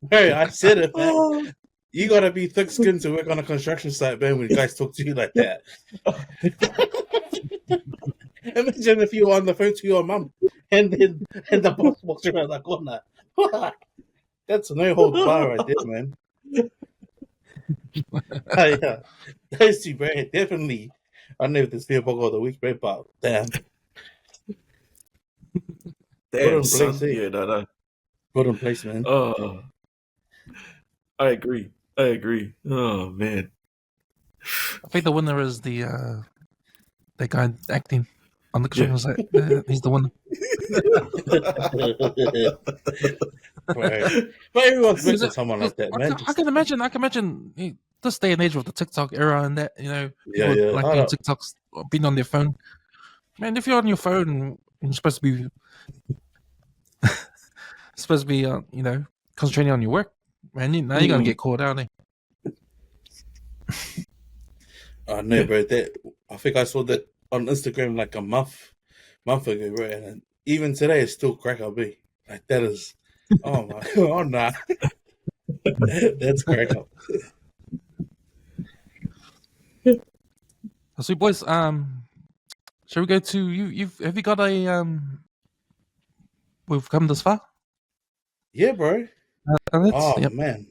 Hey, I said it, man. You gotta be thick-skinned to work on a construction site, man, when guys talk to you like that. Imagine if you were on the phone to your mum and the boss walks around the corner. That's no hold bar right there, man. Yeah. Those two, bro, definitely. I don't know if this Fia Poko of the week, bro, but damn. Damn, son. Yeah, no. Put in place, man. Oh, I agree. Oh, man. I think the winner is the guy acting. on the construction site. He's the one. Right. But everyone's met Is it- someone like that, I man. can imagine. I can imagine this day and age with the TikTok era and that, people Yeah. like doing TikToks, being on their phone. Man, if you're on your phone, you're supposed to be, concentrating on your work. Man, now you're gonna get caught out. I know, bro. That I think I saw that on Instagram like a month ago, bro. And even today, it's still crack up, B. Like that is, oh my, oh nah, that's crack up. So, boys, shall we go to you? Have you got a We've come this far. Yeah, bro. Oh Yep. man,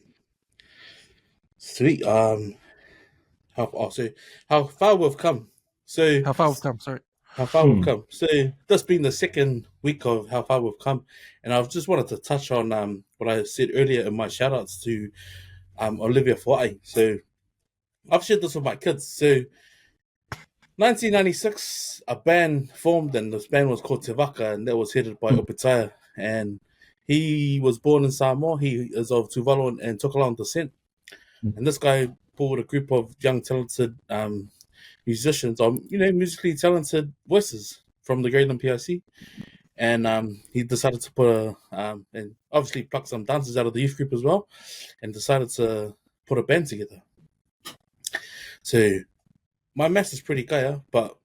sweet. How far we've come. So How far we've come? Sorry. how far we've come. So that's been the second week of how far we've come, and I just wanted to touch on what I said earlier in my shout outs to Olivia Fuai. So I've shared this with my kids. So 1996, a band formed, and this band was called Te Waka, and that was headed by Opetaya. And he was born in Samoa. He is of Tuvalu and Tokelau descent. And this guy pulled a group of young, talented musicians, or musically talented voices from the Greyland PIC. And he decided to put and obviously pluck some dancers out of the youth group as well, and decided to put a band together. So my maths is pretty kaya, but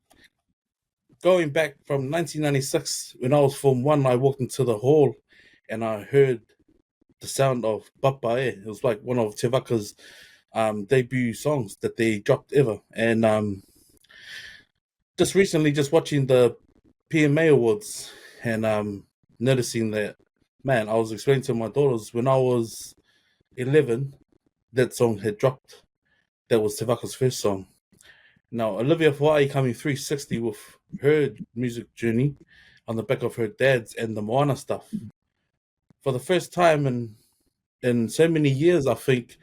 going back from 1996, when I was Form 1, I walked into the hall and I heard the sound of Papa E. It was like one of Te Waka's debut songs that they dropped ever. And just recently, just watching the PMA Awards and noticing that, man, I was explaining to my daughters, when I was 11, that song had dropped. That was Te Waka's first song. Now, Olivia Hawaii coming 360 with her music journey on the back of her dad's and the Moana stuff. For the first time in so many years, I think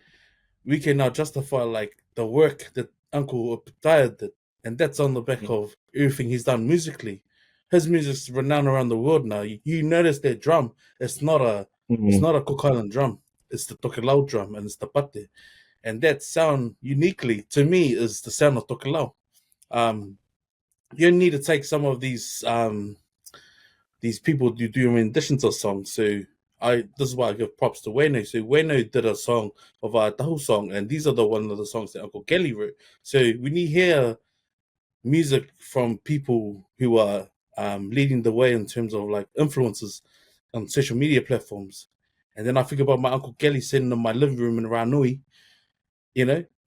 we can now justify like the work that Uncle Opetaya did, and that's on the back of everything he's done musically. His music's renowned around the world now. You notice that drum, it's not a Cook Island drum, it's the Tokelau drum, and it's the pate. And that sound uniquely to me is the sound of Tokelau. You need to take some of these people who do renditions of songs. So this is why I give props to Wayno. So Wayno did a song of our Tahu song, and these are one of the songs that Uncle Kelly wrote. So when you hear music from people who are leading the way in terms of like influences on social media platforms, and then I think about my Uncle Kelly sitting in my living room in Ranui,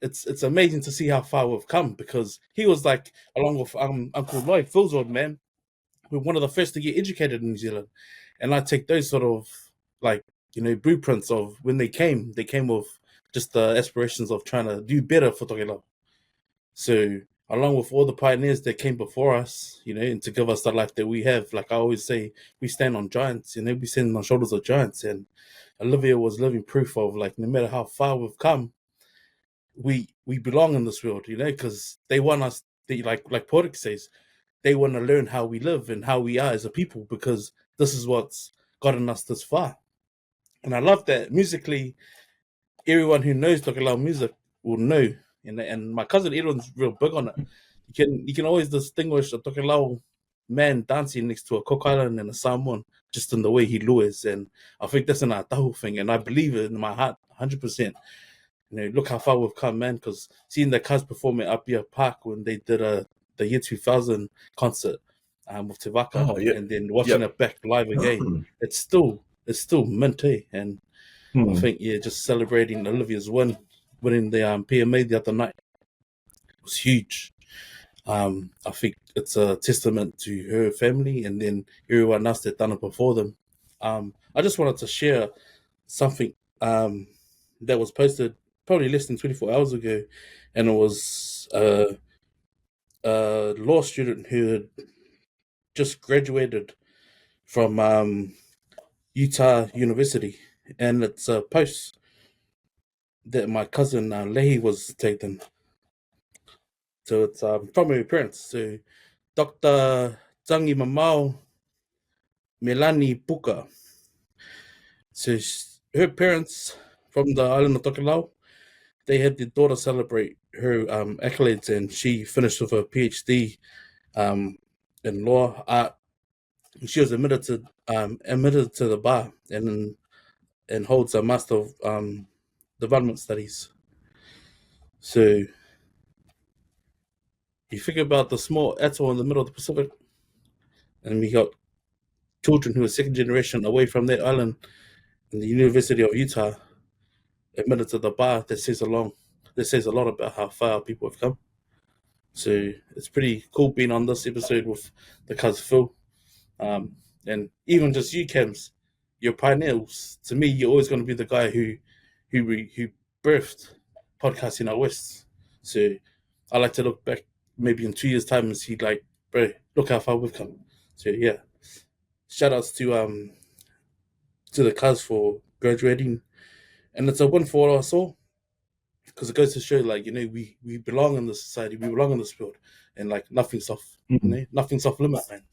it's amazing to see how far we've come, because he was like, along with Uncle Lloyd, Phil's old man, we're one of the first to get educated in New Zealand. And I take those sort of like, blueprints of when they came with just the aspirations of trying to do better for Tokelau. So along with all the pioneers that came before us, and to give us the life that we have, like I always say, we stand on giants, we stand on shoulders of giants. And Olivia was living proof of like, no matter how far we've come, we belong in this world, because they want us, like Porrick says, they want to learn how we live and how we are as a people, because this is what's gotten us this far. And I love that musically, everyone who knows Tokelau music will know. And my cousin Edwin's real big on it. You can always distinguish a Tokelau man dancing next to a Cook Island and a Samoan just in the way he lures. And I think that's an Atahu thing, and I believe it in my heart 100%. Look how far we've come, man, because seeing the cars perform at Apia Park when they did the year 2000 concert with Te Waka, and then watching it back live again, it's still mint, eh? And I think, just celebrating Olivia's winning the PMA the other night was huge. I think it's a testament to her family and then everyone else that done it before them. I just wanted to share something that was posted probably less than 24 hours ago, and it was a law student who had just graduated from Utah University, and it's a post that my cousin Lehi was taking. So it's from her parents. So Dr. Tangi Mamau Melani Puka. So her parents from the island of Tokelau, they had their daughter celebrate her accolades, and she finished with a PhD in law art. She was admitted to the bar and holds a master of development studies. So you figure about the small atoll in the middle of the Pacific, and we got children who are second generation away from that island in the University of Utah admitted to the bar. That says a lot about how far people have come. So it's pretty cool being on this episode with the cuz Phil. And even just you, Cams, your pioneers. To me, you're always going to be the guy who birthed podcasting out west. So I like to look back maybe in 2 years' time and see like, bro, look how far we've come. So yeah, shout outs to the cuz for graduating, and it's a win for all us all because it goes to show like, you know, we belong in this society, we belong in this world, and like nothing's off, you know, nothing's off limit, man.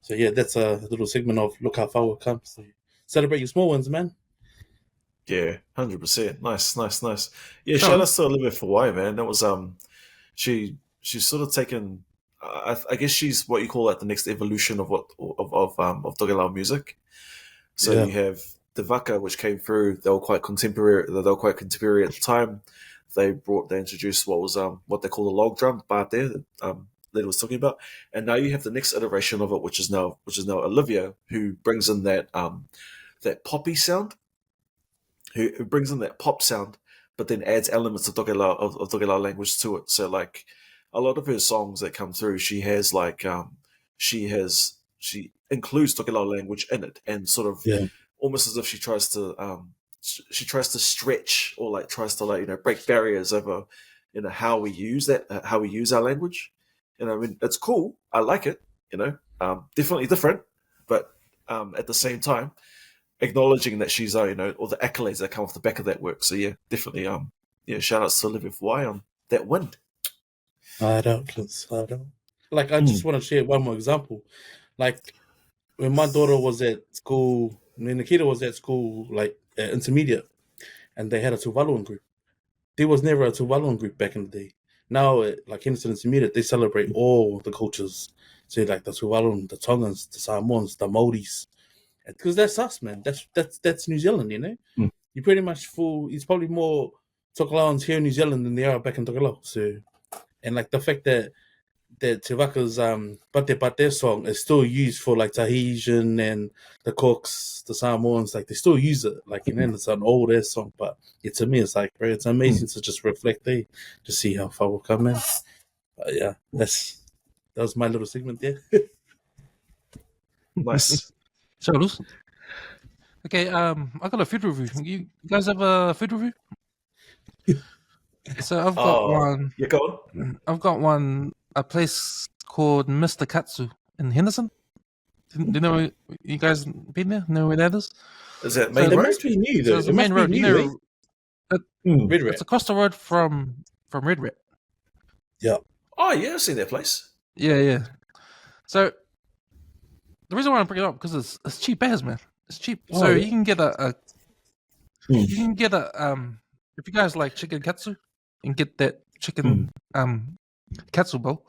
So yeah, that's a little segment of look how far we've come. So celebrate your small ones, man. Yeah, 100%. Nice. Yeah, Sure. shout out to Olivia for why, man. That was she's sort of taken. I guess she's what you call like the next evolution of Tokelau music. So Yeah. you have the Vaka, which came through. They were quite contemporary. They were quite contemporary at the time. They introduced what was what they call the log drum, but there that Leti was talking about, and now you have the next iteration of it, which is now Olivia, who brings in that that poppy sound, who brings in that pop sound, but then adds elements of Tokelau language to it. So like a lot of her songs that come through, she has like she includes Tokelau language in it, and sort of almost as if she tries to stretch or like tries to like, you know, break barriers over, you know, how we use our language. You know, I mean, it's cool. I like it. You know, definitely different, but at the same time, acknowledging that she's, you know, all the accolades that come off the back of that work. So yeah, definitely, shout outs to Olivia for on that win. I don't. Like, I just want to share one more example. Like, when my daughter was at school, when Nikita was at school, like intermediate, and they had a Tuvaluan group. There was never a Tuvaluan group back in the day. Now, like Henderson Intermediate, they celebrate all the cultures. So, like the Tuvaluan, the Tongans, the Samoans, the Maoris, because that's us, man. That's New Zealand, you know. You pretty much fool. It's probably more Tokelauans here in New Zealand than they are back in Tokelau. So, and like the fact that Te Waka's Pate Pate song is still used for like Tahitian and the Cooks, the Samoans, like they still use it. Like, you know, it's an old ass song, but to me, it's like, bro, it's amazing to just reflect there, to see how far we've come in. But yeah, that was my little segment there. Nice. So, Luz. Okay, I got a food review. You guys have a food review? So I've got one. Yeah, go on. I've got one. A place called Mr. Katsu in Henderson. Do you know? You guys been there? Know where that is? Is that So main It road? must be new, So though. it's It the must main be road. new, You know, Red Rat. it's across the road from Red Rat. Yeah. Oh yeah, I've seen that place. Yeah. So the reason why I bring it up because it's cheap as, man. It's cheap. Oh, So yeah. you can get a if you guys like chicken katsu and get that chicken katsu bowl.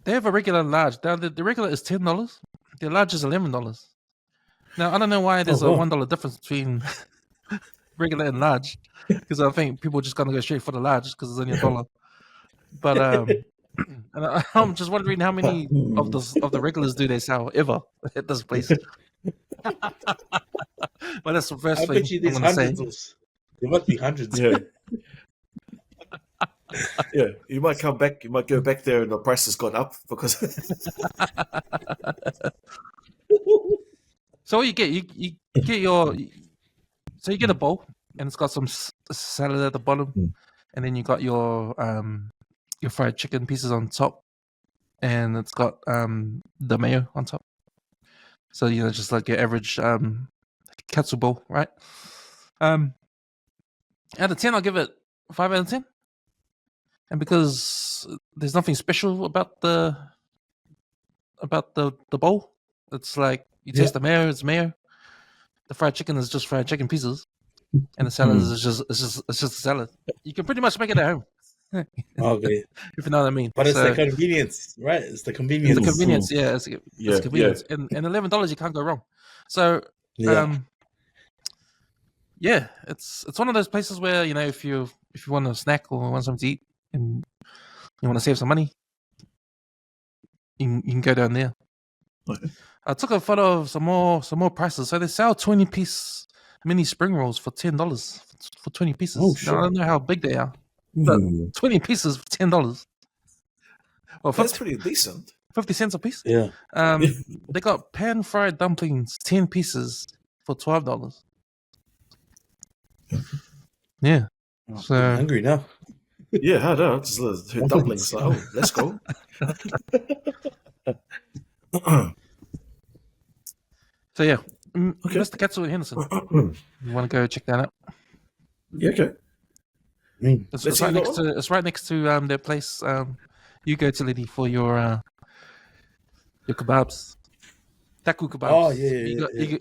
They have a regular and large. Now the regular is $10. The large is $11. Now I don't know why there's a wow. $1 difference between regular and large, because I think people are just gonna go straight for the large because it's only $1. But and I'm just wondering how many of the regulars do they sell ever at this place. But that's the first I thing bet you I'm there's gonna say. hundreds. There must be hundreds. Yeah. Yeah, you might come back. You might go back there, and the price has gone up because. So what you get, you get your, so you get a bowl and it's got some salad at the bottom, and then you got your fried chicken pieces on top, and it's got the mayo on top. So you know, just like your average katsu bowl, right? Out of 10, I'll give it 5 out of 10. And because there's nothing special about the about the bowl. It's like you taste the mayo. It's mayo. The fried chicken is just fried chicken pieces, and the salad is just it's just a salad. You can pretty much make it at home. Okay, If you know what I mean. but it's So, the convenience, right? It's the it's convenience. the convenience, yeah. It's Yeah, convenience, and $11 you can't go wrong. So, Yeah. yeah, it's one of those places where if you want a snack or want something to eat and you want to save some money, you can go down there. Okay. I took a photo of some more prices. So they sell 20-piece mini spring rolls for $10 for 20 pieces. Oh, Now, I don't know how big they are, but 20 pieces for $10. Well, That's pretty decent. 50 cents a piece. Yeah. They got pan fried dumplings, 10 pieces for $12. Yeah. So I'm hungry now. Yeah, I know. Just her dumplings. Like, oh, let's go. So yeah, Okay. Mr. Katsu in Henderson. You want to go check that out? Yeah, okay. It's, Let's right see next to it's right next to their place. You go to Leti for your kebabs, taku kebabs. Oh, yeah,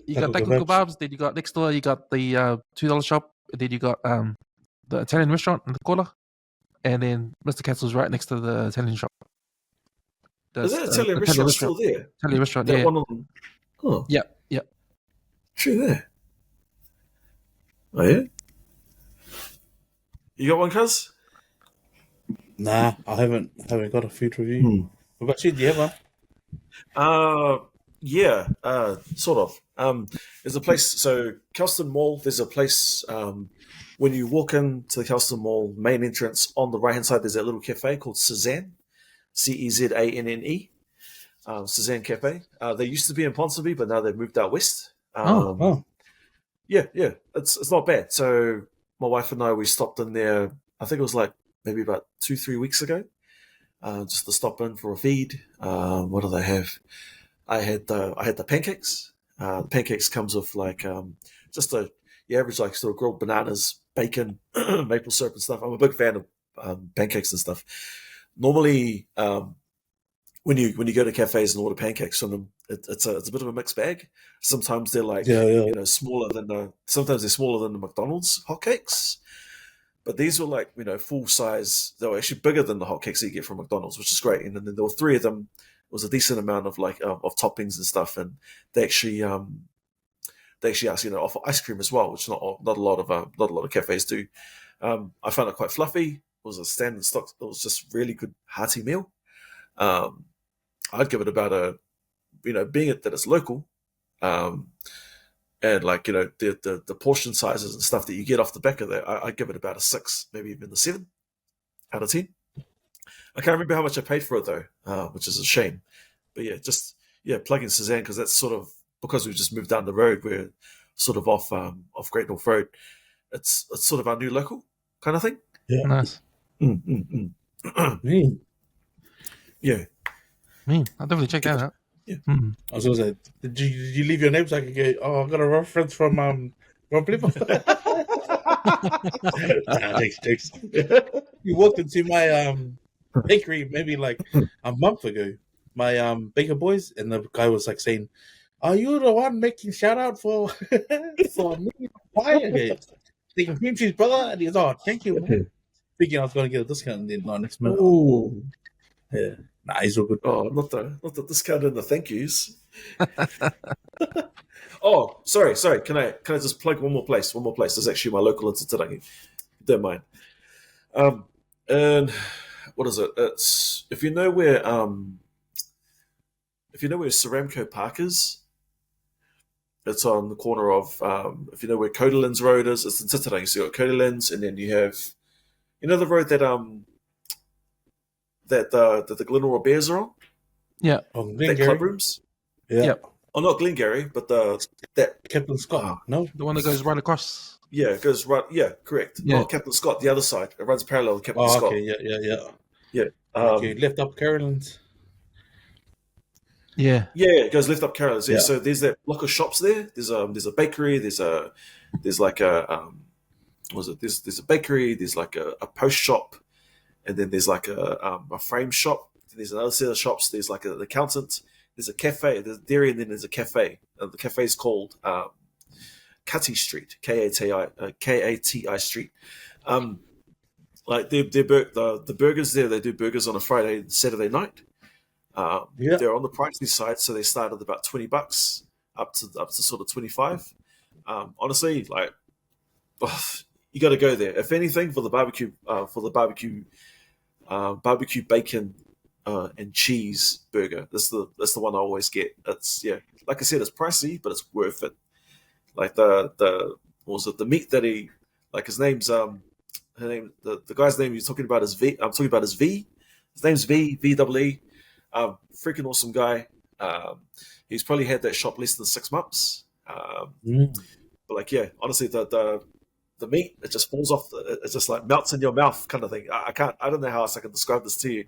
You got taku kebabs. Then you got next door. You got the $2 shop. And then you got the Italian restaurant in the corner, and then Mr. Katsu's right next to the Italian shop. Is that Italian restaurant still there? Italian restaurant, That yeah. one on. Oh, Yeah. true there. Oh yeah. You got one, cuz? Nah, I haven't got a food review. What about you? Do you have one? Yeah, sort of. There's a place. So Kelston Mall. There's a place. When you walk into the Kelston Mall main entrance, on the right hand side, there's that little cafe called Cezanne, Cezanne. Cezanne Cafe. They used to be in Ponsonby, but now they've moved out west. Yeah, it's not bad. So my wife and I, we stopped in there. I think it was like maybe about 2-3 weeks ago, just to stop in for a feed. What do they have? I had the pancakes. The pancakes comes with like just your average like sort of grilled bananas, bacon, maple syrup and stuff. I'm a big fan of pancakes and stuff. Normally, when you go to cafes and order pancakes from them, it's a bit of a mixed bag. Sometimes they're like smaller than sometimes they're smaller than the McDonald's hotcakes. But these were like full size. They were actually bigger than the hotcakes that you get from McDonald's, which is great. And then there were 3 of them. It was a decent amount of like of toppings and stuff. And they actually asked offer ice cream as well, which not a lot of cafes do. I found it quite fluffy. It was a standard stock. It was just really good hearty meal. I'd give it about being it that it's local, and like the portion sizes and stuff that you get off the back of that, I'd give it about a 6, maybe even a 7 out of 10. I can't remember how much I paid for it though, which is a shame. But yeah, plug in Cezanne because that's sort of because we've just moved down the road. We're sort of off Great North Road. It's sort of our new local kind of thing. Yeah, Nice. Yeah. I'll definitely check that out. Yeah. I was gonna say, did you leave your name so I could go? Oh, I got a reference from Filipo. Jokes. You walked into my bakery maybe like a month ago. My baker boys, and the guy was like saying, "Are you the one making shout out for for me? Why again? Thinking cream cheese, brother?" And he goes, "Oh, thank you, man." Thinking I was going to get a discount, and then next minute. Oh, yeah. Nah, he's all good. Oh, not the discount and the thank yous. Oh, sorry. Can I just plug one more place? One more place. It's actually my local into today. If you don't mind. And what is it? It's if you know where Ceramco Park is, it's on the corner of if you know where Codalin's Road is, it's in Titirangi. So you got Codalin's, and then you have the road that the Glenorrah Bears are on. Yeah. Oh, that club rooms. Yeah. Yep. Oh, not Glengarry, but that Captain Scott. No, the one that goes right across. Yeah, it goes right. Yeah, correct. Yeah. Not Captain Scott, the other side. It runs parallel to Captain Scott. Okay. Yeah. Yeah. Lift up Carolyn's. Yeah. Yeah, it goes left up Carolyn's. Yeah. So there's that block of shops there. There's a bakery. There's a bakery. There's like a post shop, and then there's like a frame shop. There's another set of shops. There's like an accountant, there's a cafe, there's dairy, and then there's a cafe. The cafe is called Kati Street, Kati Street. Like the burgers there, they do burgers on a Friday and Saturday night. They're on the pricey side, so they start at about $20 up to sort of 25. Honestly, like you got to go there. If anything, for the barbecue bacon and cheese burger. That's the one I always get. It's like I said, it's pricey, but it's worth it. Like the what was it? The meat that he like his name's the guy's name you're talking about is V. I'm talking about is V. His name's VWE. Freaking awesome guy. He's probably had that shop less than 6 months. But like honestly the meat, it just falls off. It just like melts in your mouth, kind of thing. I don't know how else I can describe this to you.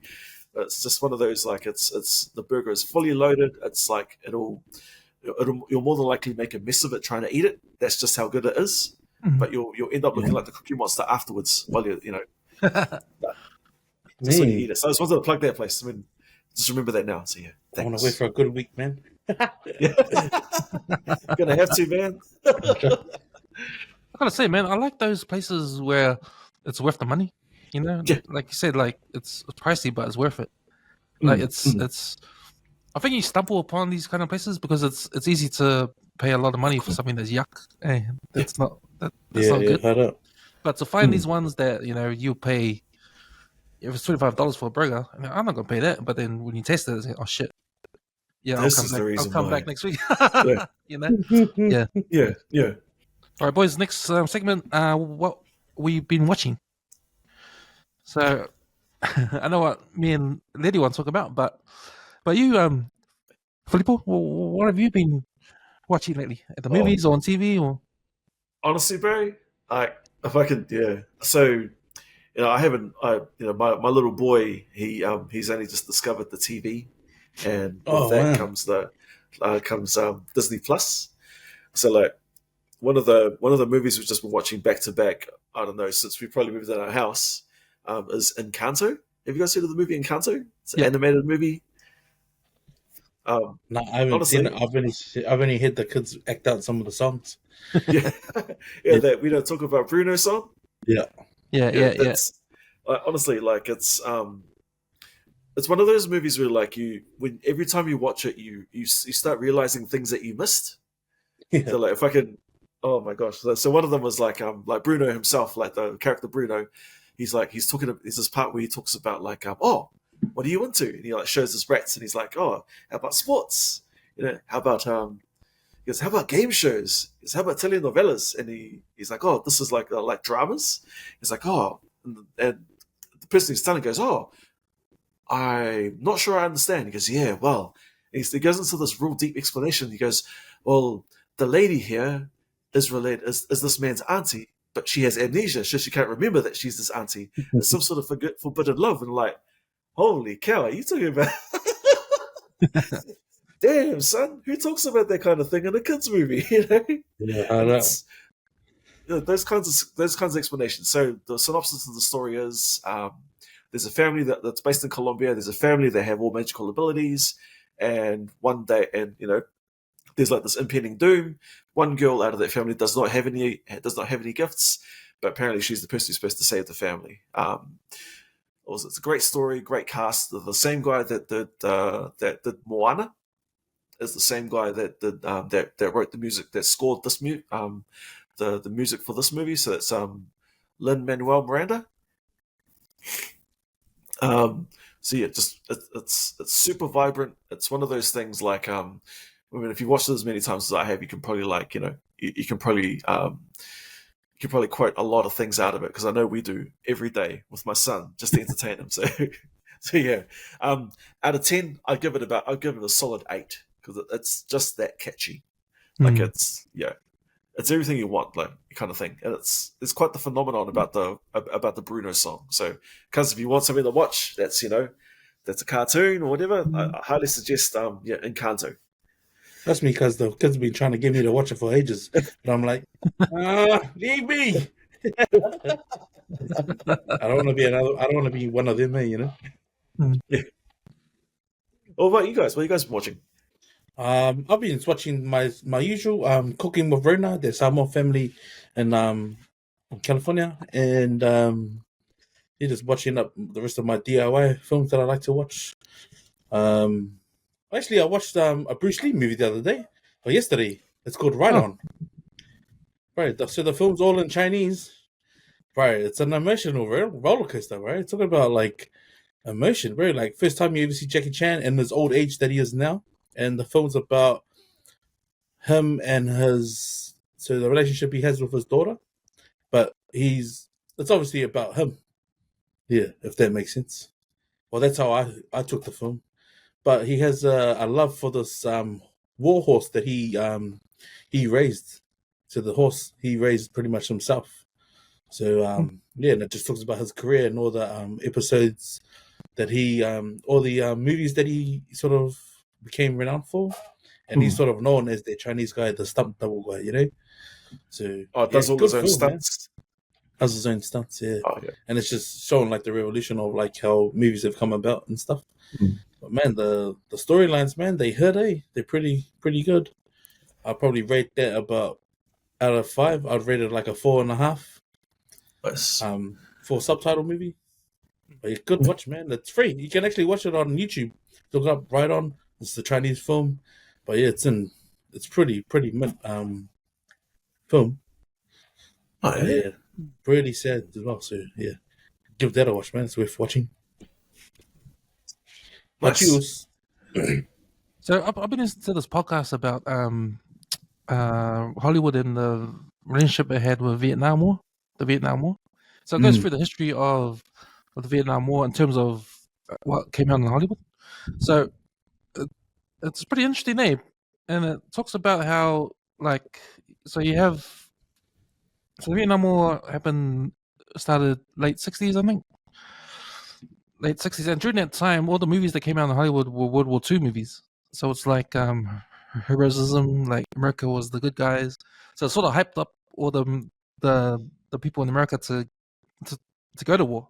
But it's just one of those like it's the burger is fully loaded. It's like you'll more than likely make a mess of it trying to eat it. That's just how good it is. But you'll end up looking like the Cookie Monster afterwards while just when you eat it. So I just wanted to plug that place. I mean, just remember that now. So I want to wait for a good week, man. Gonna have to, man. I gotta say, man, I like those places where it's worth the money. Like you said, like it's pricey, but it's worth it. Like it's. I think you stumble upon these kind of places because it's easy to pay a lot of money for something that's yuck. That's not good. But to find these ones that you pay, if it's $25 for a burger, I'm not gonna pay that. But then when you taste it, it's like, oh shit. Yeah, I'll come back next week. Yeah. All right, boys. Next segment. What we've been watching. So I know what me and Leti want to talk about, but you, Filipo, what have you been watching lately? At the movies or on TV or? Honestly, bro, if I could, So, I haven't. My little boy, he's only just discovered the TV, and with that comes Disney Plus. So, like, one of the movies we've just been watching back to back. I don't know, since we probably moved in our house, is Encanto. Have you guys seen the movie Encanto? It's an animated movie. No, I haven't seen it. I've only heard the kids act out some of the songs. That we don't talk about Bruno song. Yeah. Honestly, like it's one of those movies where like when every time you watch it, you start realizing things that you missed. So like if I can, oh my gosh! So one of them was like Bruno himself, like the character Bruno. He's talking. There's this part where he talks about like what are you into? And he like shows his rats, and he's like, oh, how about sports? How about he goes, how about game shows? He goes, how about telenovelas? And he's like, oh, this is like dramas. He's like, oh, and the person who's telling goes, oh, I'm not sure I understand. He goes, yeah, well, and he goes into this real deep explanation. He goes, well, the lady here is this man's auntie, but she has amnesia, so she can't remember that she's this auntie. It's some sort of forbidden love, and like, holy cow, are you talking about? Damn, son, who talks about that kind of thing in a kids' movie? Yeah, I know. Those kinds of explanations. So the synopsis of the story is: there's a family that's based in Colombia. There's a family that have all magical abilities, and one day, there's like this impending doom. One girl out of that family does not have any gifts, but apparently she's the person who's supposed to save the family. It's a great story, great cast. The same guy that did Moana is the same guy that did that wrote the music, that scored this the music for this movie. So it's Lin-Manuel Miranda. So yeah, it's super vibrant. It's one of those things like I mean, if you watch it as many times as I have, you can probably you can probably quote a lot of things out of it, because I know we do every day with my son just to entertain him. So yeah, out of 10, I'll give it a solid 8, because it's just that catchy. Like it's everything you want, like kind of thing, and it's quite the phenomenon about the Bruno song. So, because if you want something to watch, that's a cartoon or whatever, I highly suggest Encanto. That's me, because the kids have been trying to get me to watch it for ages, but I'm like, leave me. I don't want to be one of them, Yeah. What about you guys? What have you guys been watching? I've been watching my usual cooking with Rona, the Samoa family, in California, and you're just watching up the rest of my DIY films that I like to watch. Actually, I watched a Bruce Lee movie the other day or yesterday. It's called Ride Oh. On. Right, so the film's all in Chinese. Right, it's an emotional roller coaster. Right, it's talking about like emotion. Right, like first time you ever see Jackie Chan in his old age that he is now, and the film's about him and the relationship he has with his daughter, but it's obviously about him. Yeah, if that makes sense. Well, that's how I took the film. But he has a love for this war horse that he raised. So the horse he raised pretty much himself. So yeah, and it just talks about his career and all the episodes that all the movies that he sort of became renowned for, and he's sort of known as the Chinese guy, the stunt double guy, you know. So does all good his own film, man. stunts. Has his own stunts, yeah. Oh yeah. And it's just showing like the revolution of like how movies have come about and stuff. But man, the storylines, man, they hit, they're pretty good. I'll probably rate that about out of 5. I'd rate it like a 4.5. Nice. For a subtitle movie. But yeah, good watch, man. It's free. You can actually watch it on YouTube. Look it up Right On. It's the Chinese film. But yeah, it's pretty mint film. Oh, yeah. Yeah. Pretty sad as well. So yeah. Give that a watch, man. It's worth watching. What Nice. yours? So I've been listening to this podcast about Hollywood and the relationship it had with the Vietnam War. So it goes through the history of the Vietnam War in terms of what came out in Hollywood. So it's pretty interesting, and it talks about how the Vietnam War started late 60s, I think. Late 60s, and during that time, all the movies that came out in Hollywood were World War II movies. So it's like heroism, like America was the good guys. So it sort of hyped up all the people in America to go to war.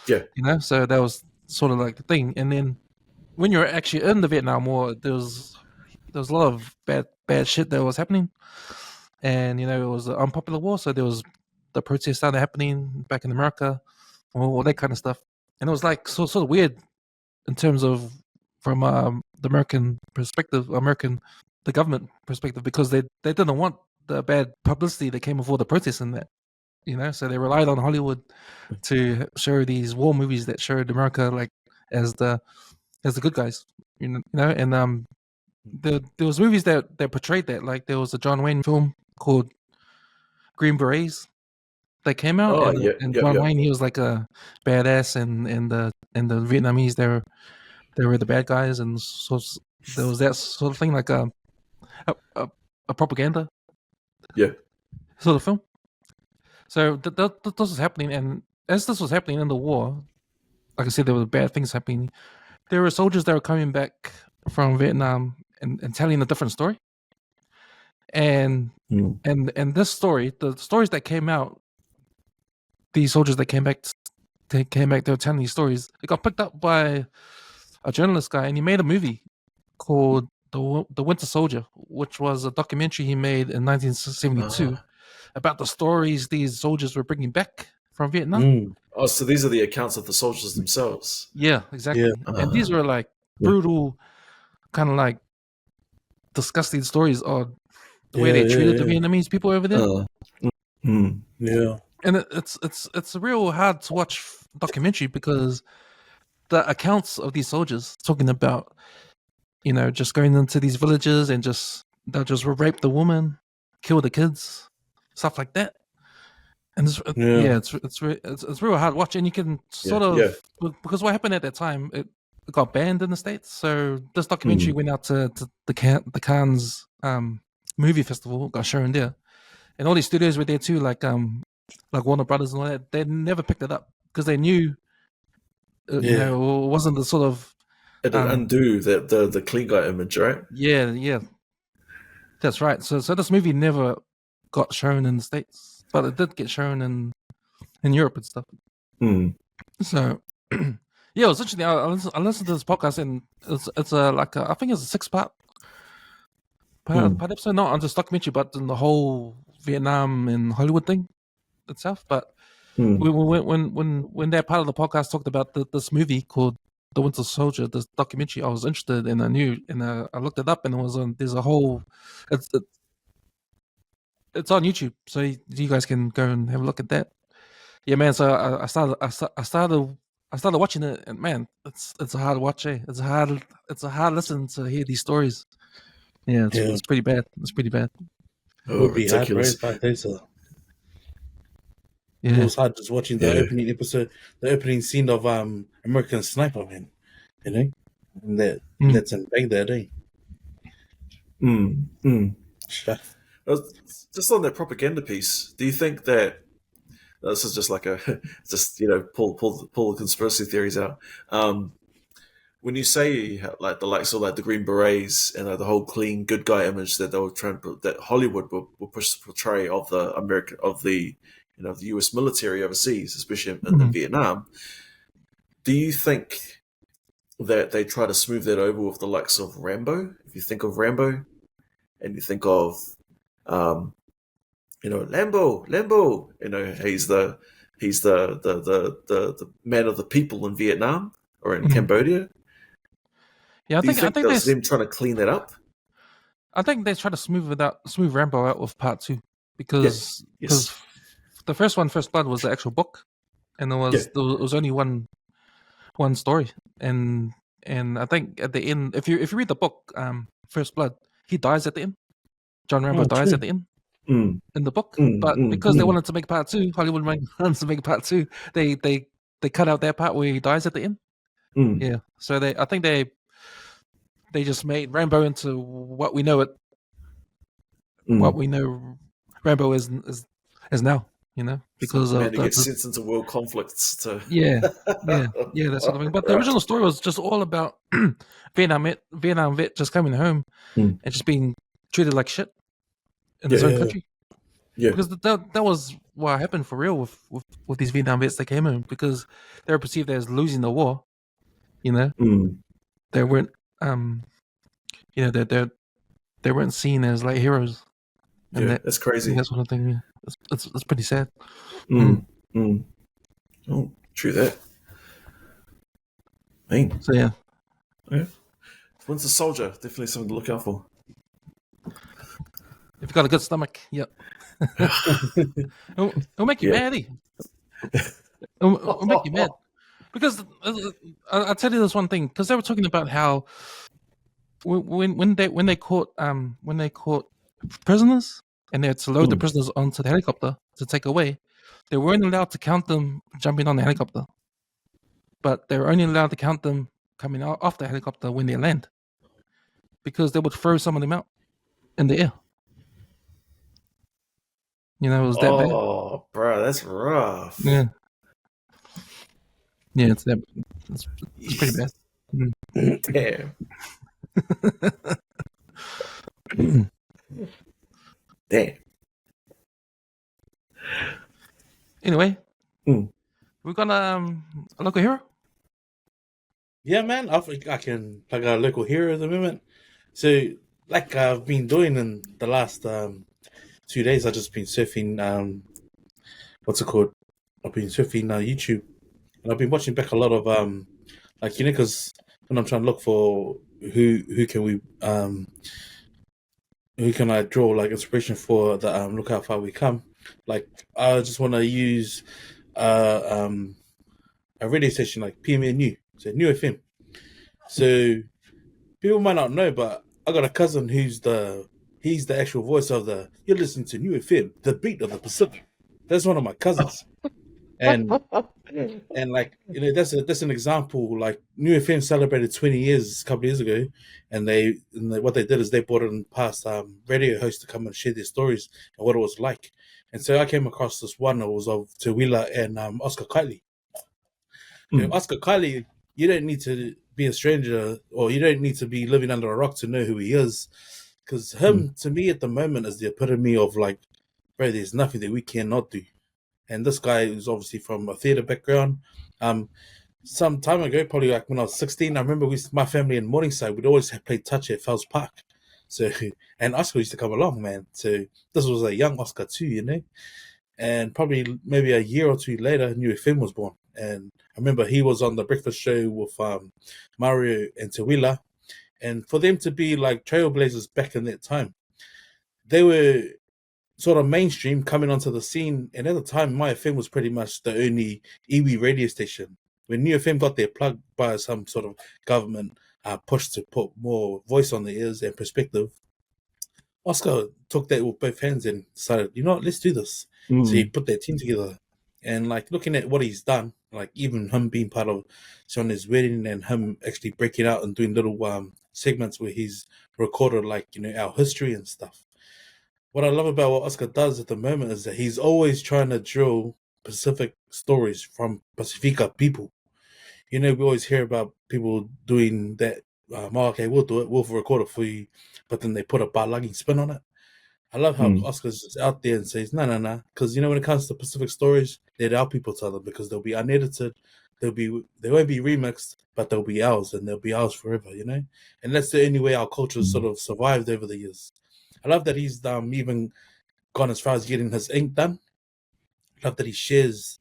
Yeah. You know, so that was sort of like the thing. And then when you're actually in the Vietnam War, there was a lot of bad shit that was happening, and you know it was an unpopular war. So there was the protests started happening back in America, all that kind of stuff. And it was like sort of weird in terms of from the American perspective, the government perspective, because they didn't want the bad publicity that came before the protests and that, you know. So they relied on Hollywood to show these war movies that showed America like as the good guys, you know. And there was movies that portrayed that. Like there was a John Wayne film called Green Berets that came out, Oh, and John Wayne, he was like a badass, and the Vietnamese, they were the bad guys, and so there was that sort of thing, like a propaganda sort of film. So this was happening, and as this was happening in the war, like I said, there were bad things happening. There were soldiers that were coming back from Vietnam and telling a different story. And this story, the stories that came out, these soldiers that came back, they were telling these stories. It got picked up by a journalist guy, and he made a movie called The Winter Soldier, which was a documentary he made in 1972 about the stories these soldiers were bringing back from Vietnam. Oh, so these are the accounts of the soldiers themselves. Yeah, exactly. And these were like brutal, kind of like disgusting stories on the way they treated the Vietnamese people over there. Yeah. And it's a real hard to watch documentary because the accounts of these soldiers talking about, you know, just going into these villages and they'll just rape the woman, kill the kids, stuff like that. And it's real hard to watch, and you can sort of because what happened at that time, it got banned in the States. So this documentary went out to the Cannes movie festival, got shown there, and all these studios were there too, like Warner Brothers and all that. They never picked it up because they knew, you know, it wasn't the sort of it didn't undo the clean guy image, right? Yeah, that's right. So this movie never got shown in the States, but it did get shown in Europe and stuff. So yeah, it was interesting. I listened to this podcast, and it's I think it's a 6-part per episode, not on this documentary, but in the whole Vietnam and Hollywood thing itself. But when that part of the podcast talked about this movie called The Winter Soldier, this documentary, I was interested and I knew, and I looked it up, and it was on. There's a whole. It's on YouTube, so you guys can go and have a look at that. Yeah, man. So I started watching it, and man, it's a hard watch. It's a hard listen to hear these stories. Yeah, it's pretty bad. It's pretty bad. It would be hard, bro. Ridiculous. It's 5 days. Yeah, It was hard just watching the opening episode, the opening scene of American Sniper, man. You know, and that's in Baghdad, eh? Shit. Just on that propaganda piece, do you think that this is just like pull the conspiracy theories out? When you say like the likes of like the Green Berets and the whole clean good guy image that they were trying that Hollywood will push to portray of the US military overseas, especially in Vietnam, do you think that they try to smooth that over with the likes of Rambo? If you think of Rambo, and you think of Lambo, he's the man of the people in Vietnam or in Cambodia. yeah. I think that's them trying to clean that up. I think they try to smooth Rambo out with part 2 because the first Blood was the actual book, and there was only one story, and I think at the end, if you read the book, First Blood, he dies at the end. John Rambo dies at the end in the book, but because they wanted to make part 2, Hollywood wanted to make part 2. They cut out that part where he dies at the end. Yeah, so I think they just made Rambo into what we know what we know Rambo is now. Because man who gets sent into world conflicts to that sort of thing. But the original story was just all about Vietnam vet just coming home and just being treated like shit in his own country. Yeah, because that was what happened for real with these Vietnam vets that came home, because they were perceived as losing the war. They weren't they weren't seen as like heroes. And that's crazy. That sort of thing. Yeah. It's pretty sad. Oh, true that. Man. So yeah. Winter Soldier, definitely something to look out for. If you've got a good stomach, yep. It'll make you mad, It'll make you mad. Because I'll tell you this one thing, because they were talking about how when they caught prisoners and they had to load the prisoners onto the helicopter to take away, they weren't allowed to count them jumping on the helicopter, but they were only allowed to count them coming out off the helicopter when they land, because they would throw some of them out in the air. It was that bad. Oh, bro, that's rough. Yeah, it's that. It's pretty bad. Damn. Damn. Anyway, we got a local hero. Yeah, man. I think I can plug a local hero at the moment. So, like I've been doing in the last 2 days, I've just been surfing. What's it called? I've been surfing YouTube, and I've been watching back a lot of because when I'm trying to look for who can I draw like inspiration for the look how far we come. Like I just want to use a radio station like PMNU, so New FM. So people might not know, but I got a cousin he's the actual voice of you're listening to New FM, the beat of the Pacific. That's one of my cousins. And like that's an example. Like New FM celebrated 20 years a couple of years ago, and what they did is they brought in past radio hosts to come and share their stories and what it was like. And so I came across this one that was of Tawila and Oscar Kiley. Oscar Kiley, you don't need to be a stranger, or you don't need to be living under a rock to know who he is, because him to me at the moment is the epitome of like, bro, there's nothing that we cannot do. And this guy is obviously from a theatre background. Some time ago, probably like when I was 16, I remember my family in Morningside, we'd always play touch at Fells Park. So, and Oscar used to come along, man. So this was a young Oscar too. And probably maybe a year or two later, New FM was born. And I remember he was on the breakfast show with Mario and Tawila. And for them to be like trailblazers back in that time, they were sort of mainstream coming onto the scene. And at the time, My FM was pretty much the only iwi radio station. When New FM got their plug by some sort of government push to put more voice on the ears and perspective, Oscar took that with both hands and decided, you know what, let's do this. So he put that team together. And like looking at what he's done, like even him being part of Shauna's wedding and him actually breaking out and doing little segments where he's recorded like, our history and stuff. What I love about what Oscar does at the moment is that he's always trying to drill Pacific stories from Pacifica people. We always hear about people doing that. Okay, we'll do it. We'll record it for you. But then they put a Balagi spin on it. I love how Oscar's just out there and says, no. Because, when it comes to Pacific stories, let our people tell them because they'll be unedited. They won't be remixed, but they'll be ours and they'll be ours forever, And that's the only way our culture sort of survived over the years. I love that he's even gone as far as getting his ink done. I love that he shares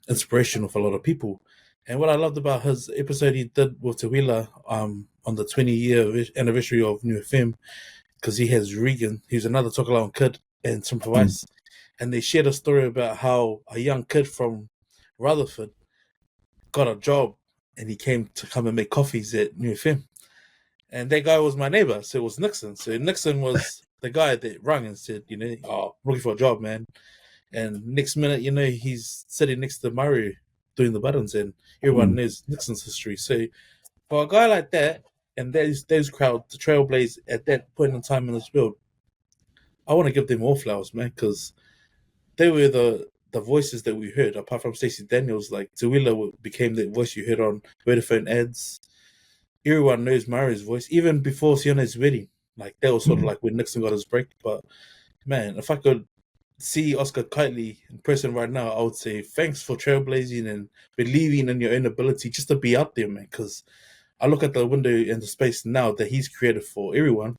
inspiration with a lot of people. And what I loved about his episode he did with Tawila on the 20-year anniversary of New FM, because he has Regan, who's another Tokelauan kid, and some Vice. And they shared a story about how a young kid from Rutherford got a job and he came to come and make coffees at New FM. And that guy was my neighbor, so it was Nixon. So Nixon was the guy that rang and said, I'm looking for a job, man. And next minute, he's sitting next to Mario doing the buttons, and everyone knows Nixon's history. So for a guy like that, and those crowd, the trailblaze at that point in time in this build, I want to give them all flowers, man, because they were the voices that we heard, apart from Stacey Daniels. Like Tawila became the voice you heard on Vodafone ads. Everyone knows Mario's voice, even before Siona's wedding. Like that was sort of like when Nixon got his break. But man, if I could see Oscar Kitely in person right now, I would say thanks for trailblazing and believing in your own ability just to be out there, man. Because I look at the window and the space now that he's created for everyone.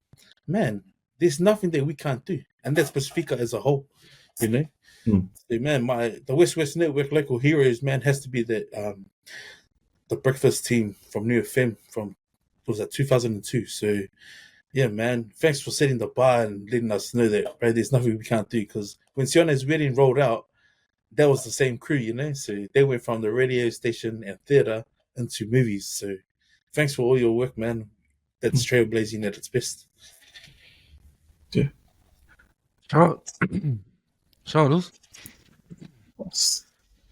Man, there's nothing that we can't do, and that's Pacifica as a whole, So, man, the WesWes Network local heroes, man, has to be the breakfast team from New FM from 2002. So yeah, man, thanks for setting the bar and letting us know that, right, there's nothing we can't do. Because when Siona's wedding rolled out, that was the same crew, So they went from the radio station and theater into movies. So thanks for all your work, man. That's trailblazing at its best. Yeah. Shout out.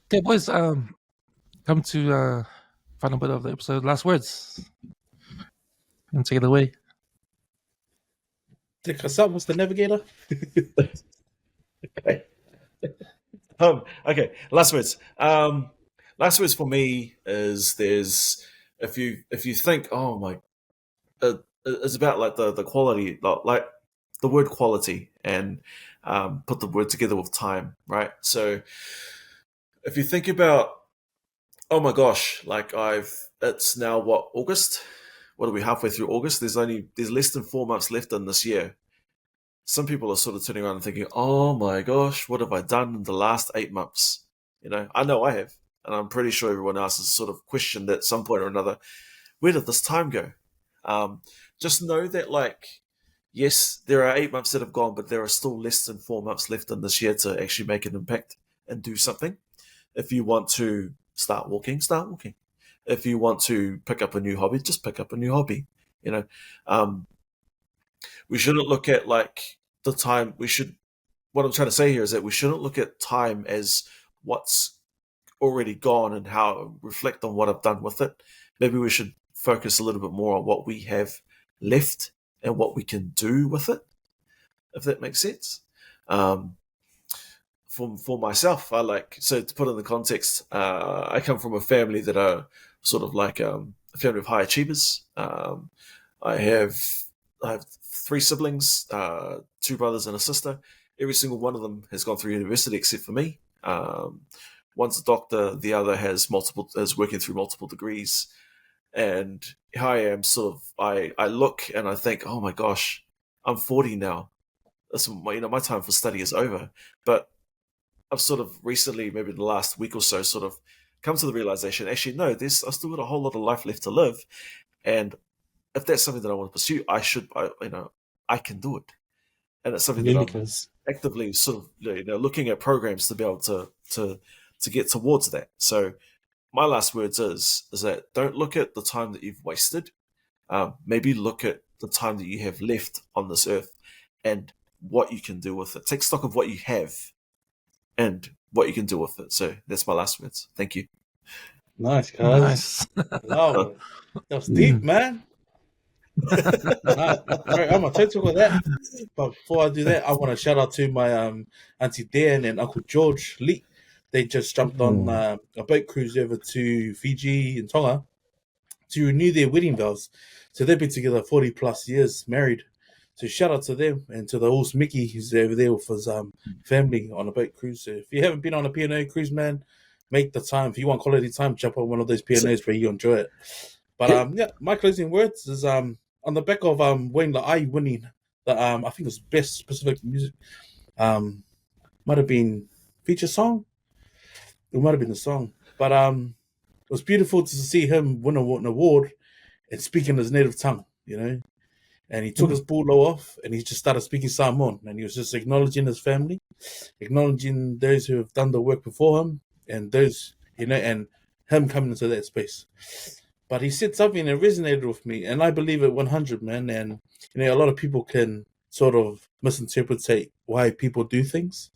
Okay, boys, come to final bit of the episode. Last words. And take it away. Take us up, Mr. Navigator. Okay. Okay. Last words. Last words for me is there's if you think, oh my, it's about like the quality, like the word quality, and put the word together with time, right? So if you think about, oh my gosh, like it's now what, August? What are we, halfway through August? There's less than 4 months left in this year. Some people are sort of turning around and thinking, oh my gosh, what have I done in the last 8 months? I know I have. And I'm pretty sure everyone else has sort of questioned at some point or another, where did this time go? Just know that, like, yes, there are 8 months that have gone, but there are still less than 4 months left in this year to actually make an impact and do something. If you want to start walking, start walking. If you want to pick up a new hobby, just pick up a new hobby. We shouldn't look at like the time. What I'm trying to say here is that we shouldn't look at time as what's already gone and how reflect on what I've done with it. Maybe we should focus a little bit more on what we have left and what we can do with it, if that makes sense. For myself, so to put in the context, I come from a family that are sort of like a family of high achievers. I have 3 siblings, 2 brothers and a sister. Every single one of them has gone through university except for me. One's a doctor, the other is working through multiple degrees. And here I am, sort of. I look and I think, oh my gosh, I'm 40 now. That's my time for study is over. But I've sort of recently, maybe the last week or so, sort of come to the realization, actually, no, I've still got a whole lot of life left to live, and if that's something that I want to pursue, I can do it, and it's something that I'm actively sort of looking at programs to be able to get towards that. So my last words is that don't look at the time that you've wasted. Maybe look at the time that you have left on this earth and what you can do with it. Take stock of what you have and what you can do with it. So that's my last words. Thank you. Nice, guys. Nice. Love it. That was deep, man. Right, I'm gonna talk with that. But before I do that, I want to shout out to my Auntie Dan and Uncle George Lee. They just jumped on a boat cruise over to Fiji and Tonga to renew their wedding vows. So they've been together 40 plus years, married. So shout out to them and to the horse Mickey, who's over there with his family on a boat cruise. So if you haven't been on a P&O cruise, man, make the time. If you want quality time, jump on one of those P&Os where you enjoy it. But my closing words is on the back of Wayne La'ai winning the I think it was best Pacific music. Might have been feature song. It might have been the song. But it was beautiful to see him win an award and speak in his native tongue, And he took his polo off and he just started speaking Samoan. And he was just acknowledging his family, acknowledging those who have done the work before him and those, and him coming into that space. But he said something that resonated with me, and I believe it 100, man. And, a lot of people can sort of misinterpret why people do things.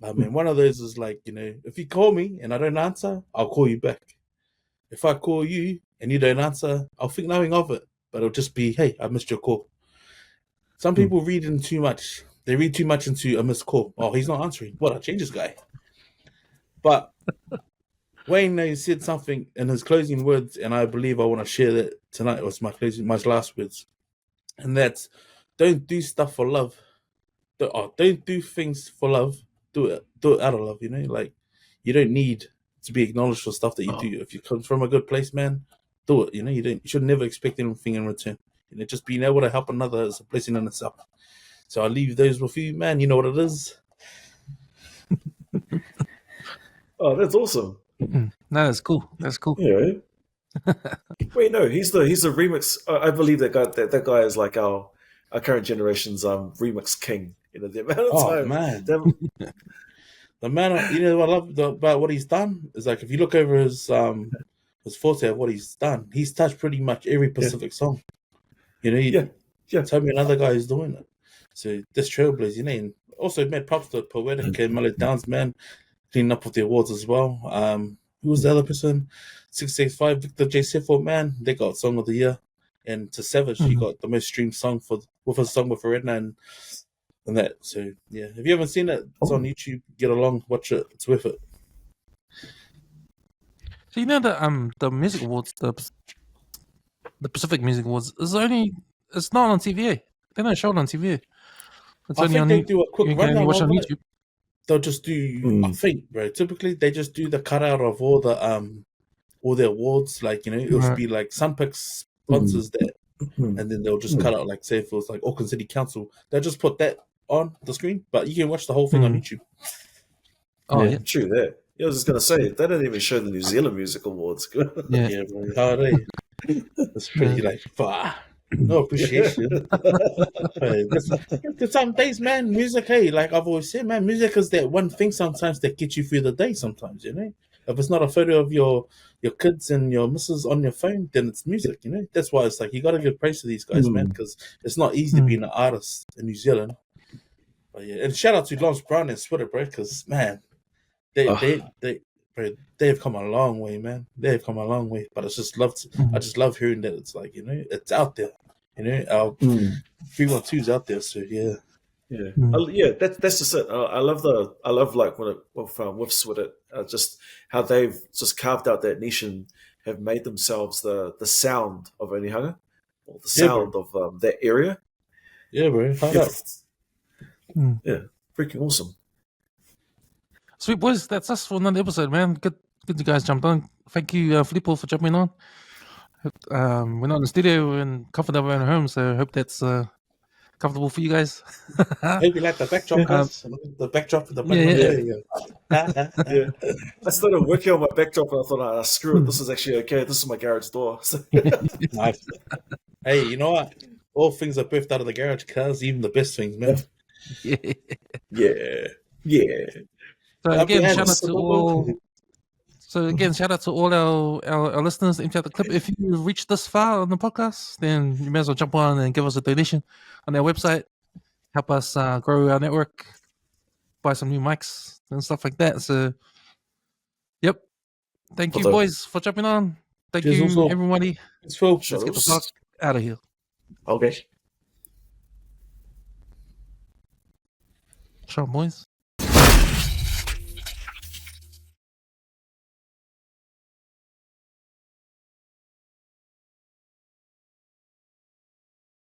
I mean, one of those is like, if you call me and I don't answer, I'll call you back. If I call you and you don't answer, I'll think nothing of it. But it'll just be, hey, I missed your call. Some people read in too much. They read too much into a missed call. Oh, he's not answering. What, I'll change this guy. But Wayne said something in his closing words, and I believe I want to share that tonight. It was my last words. And that's, don't do stuff for love. Don't do things for love. Do it out of love, Like, you don't need to be acknowledged for stuff that you do. If you come from a good place, man, do it. You should never expect anything in return. Just being able to help another is a blessing in itself. So I'll leave those with you, man. You know what it is. Oh, that's awesome. No, that's cool. That's cool. Yeah. Wait, no, he's the remix. I believe that guy is like our current generation's remix king. The amount of time. Man. The man, what I love about what he's done is like if you look over his forte of what he's done, he's touched pretty much every Pacific song. Tell me another guy is doing it. So this trailblazer, and also made props to Poetic and Mallet Downs, man, cleaning up with the awards as well. Who was the other person? 665 Victor J. Sefo, man, they got Song of the Year. And to Savage, he got the most streamed song with his song with Redna and that. So yeah, if you haven't seen it, it's on YouTube. Get along, watch it. It's worth it. So the music awards, the Pacific Music Awards, it's not on TVA. They're not shown on TVA. It's I only think on they do a quick rundown. watch on YouTube. They'll just do. I think, bro. Typically, they just do the cutout of all the awards. Like it'll be like Sunpix sponsors that, and then they'll just cut out like say if it was like Auckland City Council, they'll just put that on the screen. But you can watch the whole thing on YouTube. Oh yeah, true that. I was just gonna say they don't even show the New Zealand Music Awards. Yeah, bro. How are they? It's pretty like far. No appreciation. Because some days, man, music, hey, like I've always said, man, music is that one thing sometimes that gets you through the day sometimes, If it's not a photo of your kids and your missus on your phone, then it's music, That's why it's like you got to give praise to these guys, man, because it's not easy to be an artist in New Zealand. But yeah, and shout out to Lance Brown and Twitter, bro, because, man, they've come a long way, man. They've come a long way. But it's just I just love hearing that it's like, it's out there. Our 312's out there, so yeah. Yeah, that's just it. I love like when with Switter, just how they've just carved out that niche and have made themselves the sound of Onehunga, or the sound of that area. Yeah, bro. Yeah, freaking awesome. Sweet boys, that's us for another episode, man. Good you guys jumped on. Thank you, Filipo, for jumping on. We're not in the studio. We're in comfortable in our home, so I hope that's comfortable for you guys. I hope you like the backdrop, guys. The backdrop in the Yeah, yeah. There you go. Yeah. I started working on my backdrop and I thought, screw it, this is actually okay. This is my garage door. So, Nice. Hey, you know what? All things are birthed out of the garage, cuz, even the best things, man. Yeah. yeah. So Up again, your shout out hands. to all. So again, shout out to all our listeners. Empty out the clip. If you reached this far on the podcast, then you may as well jump on and give us a donation on our website. Help us grow our network, buy some new mics and stuff like that. So, yep. Thank you, boys, for jumping on. Thank Cheers, you, also. everybody. It's Phil. Let's get the fuck out of here. Okay. Sure, boys.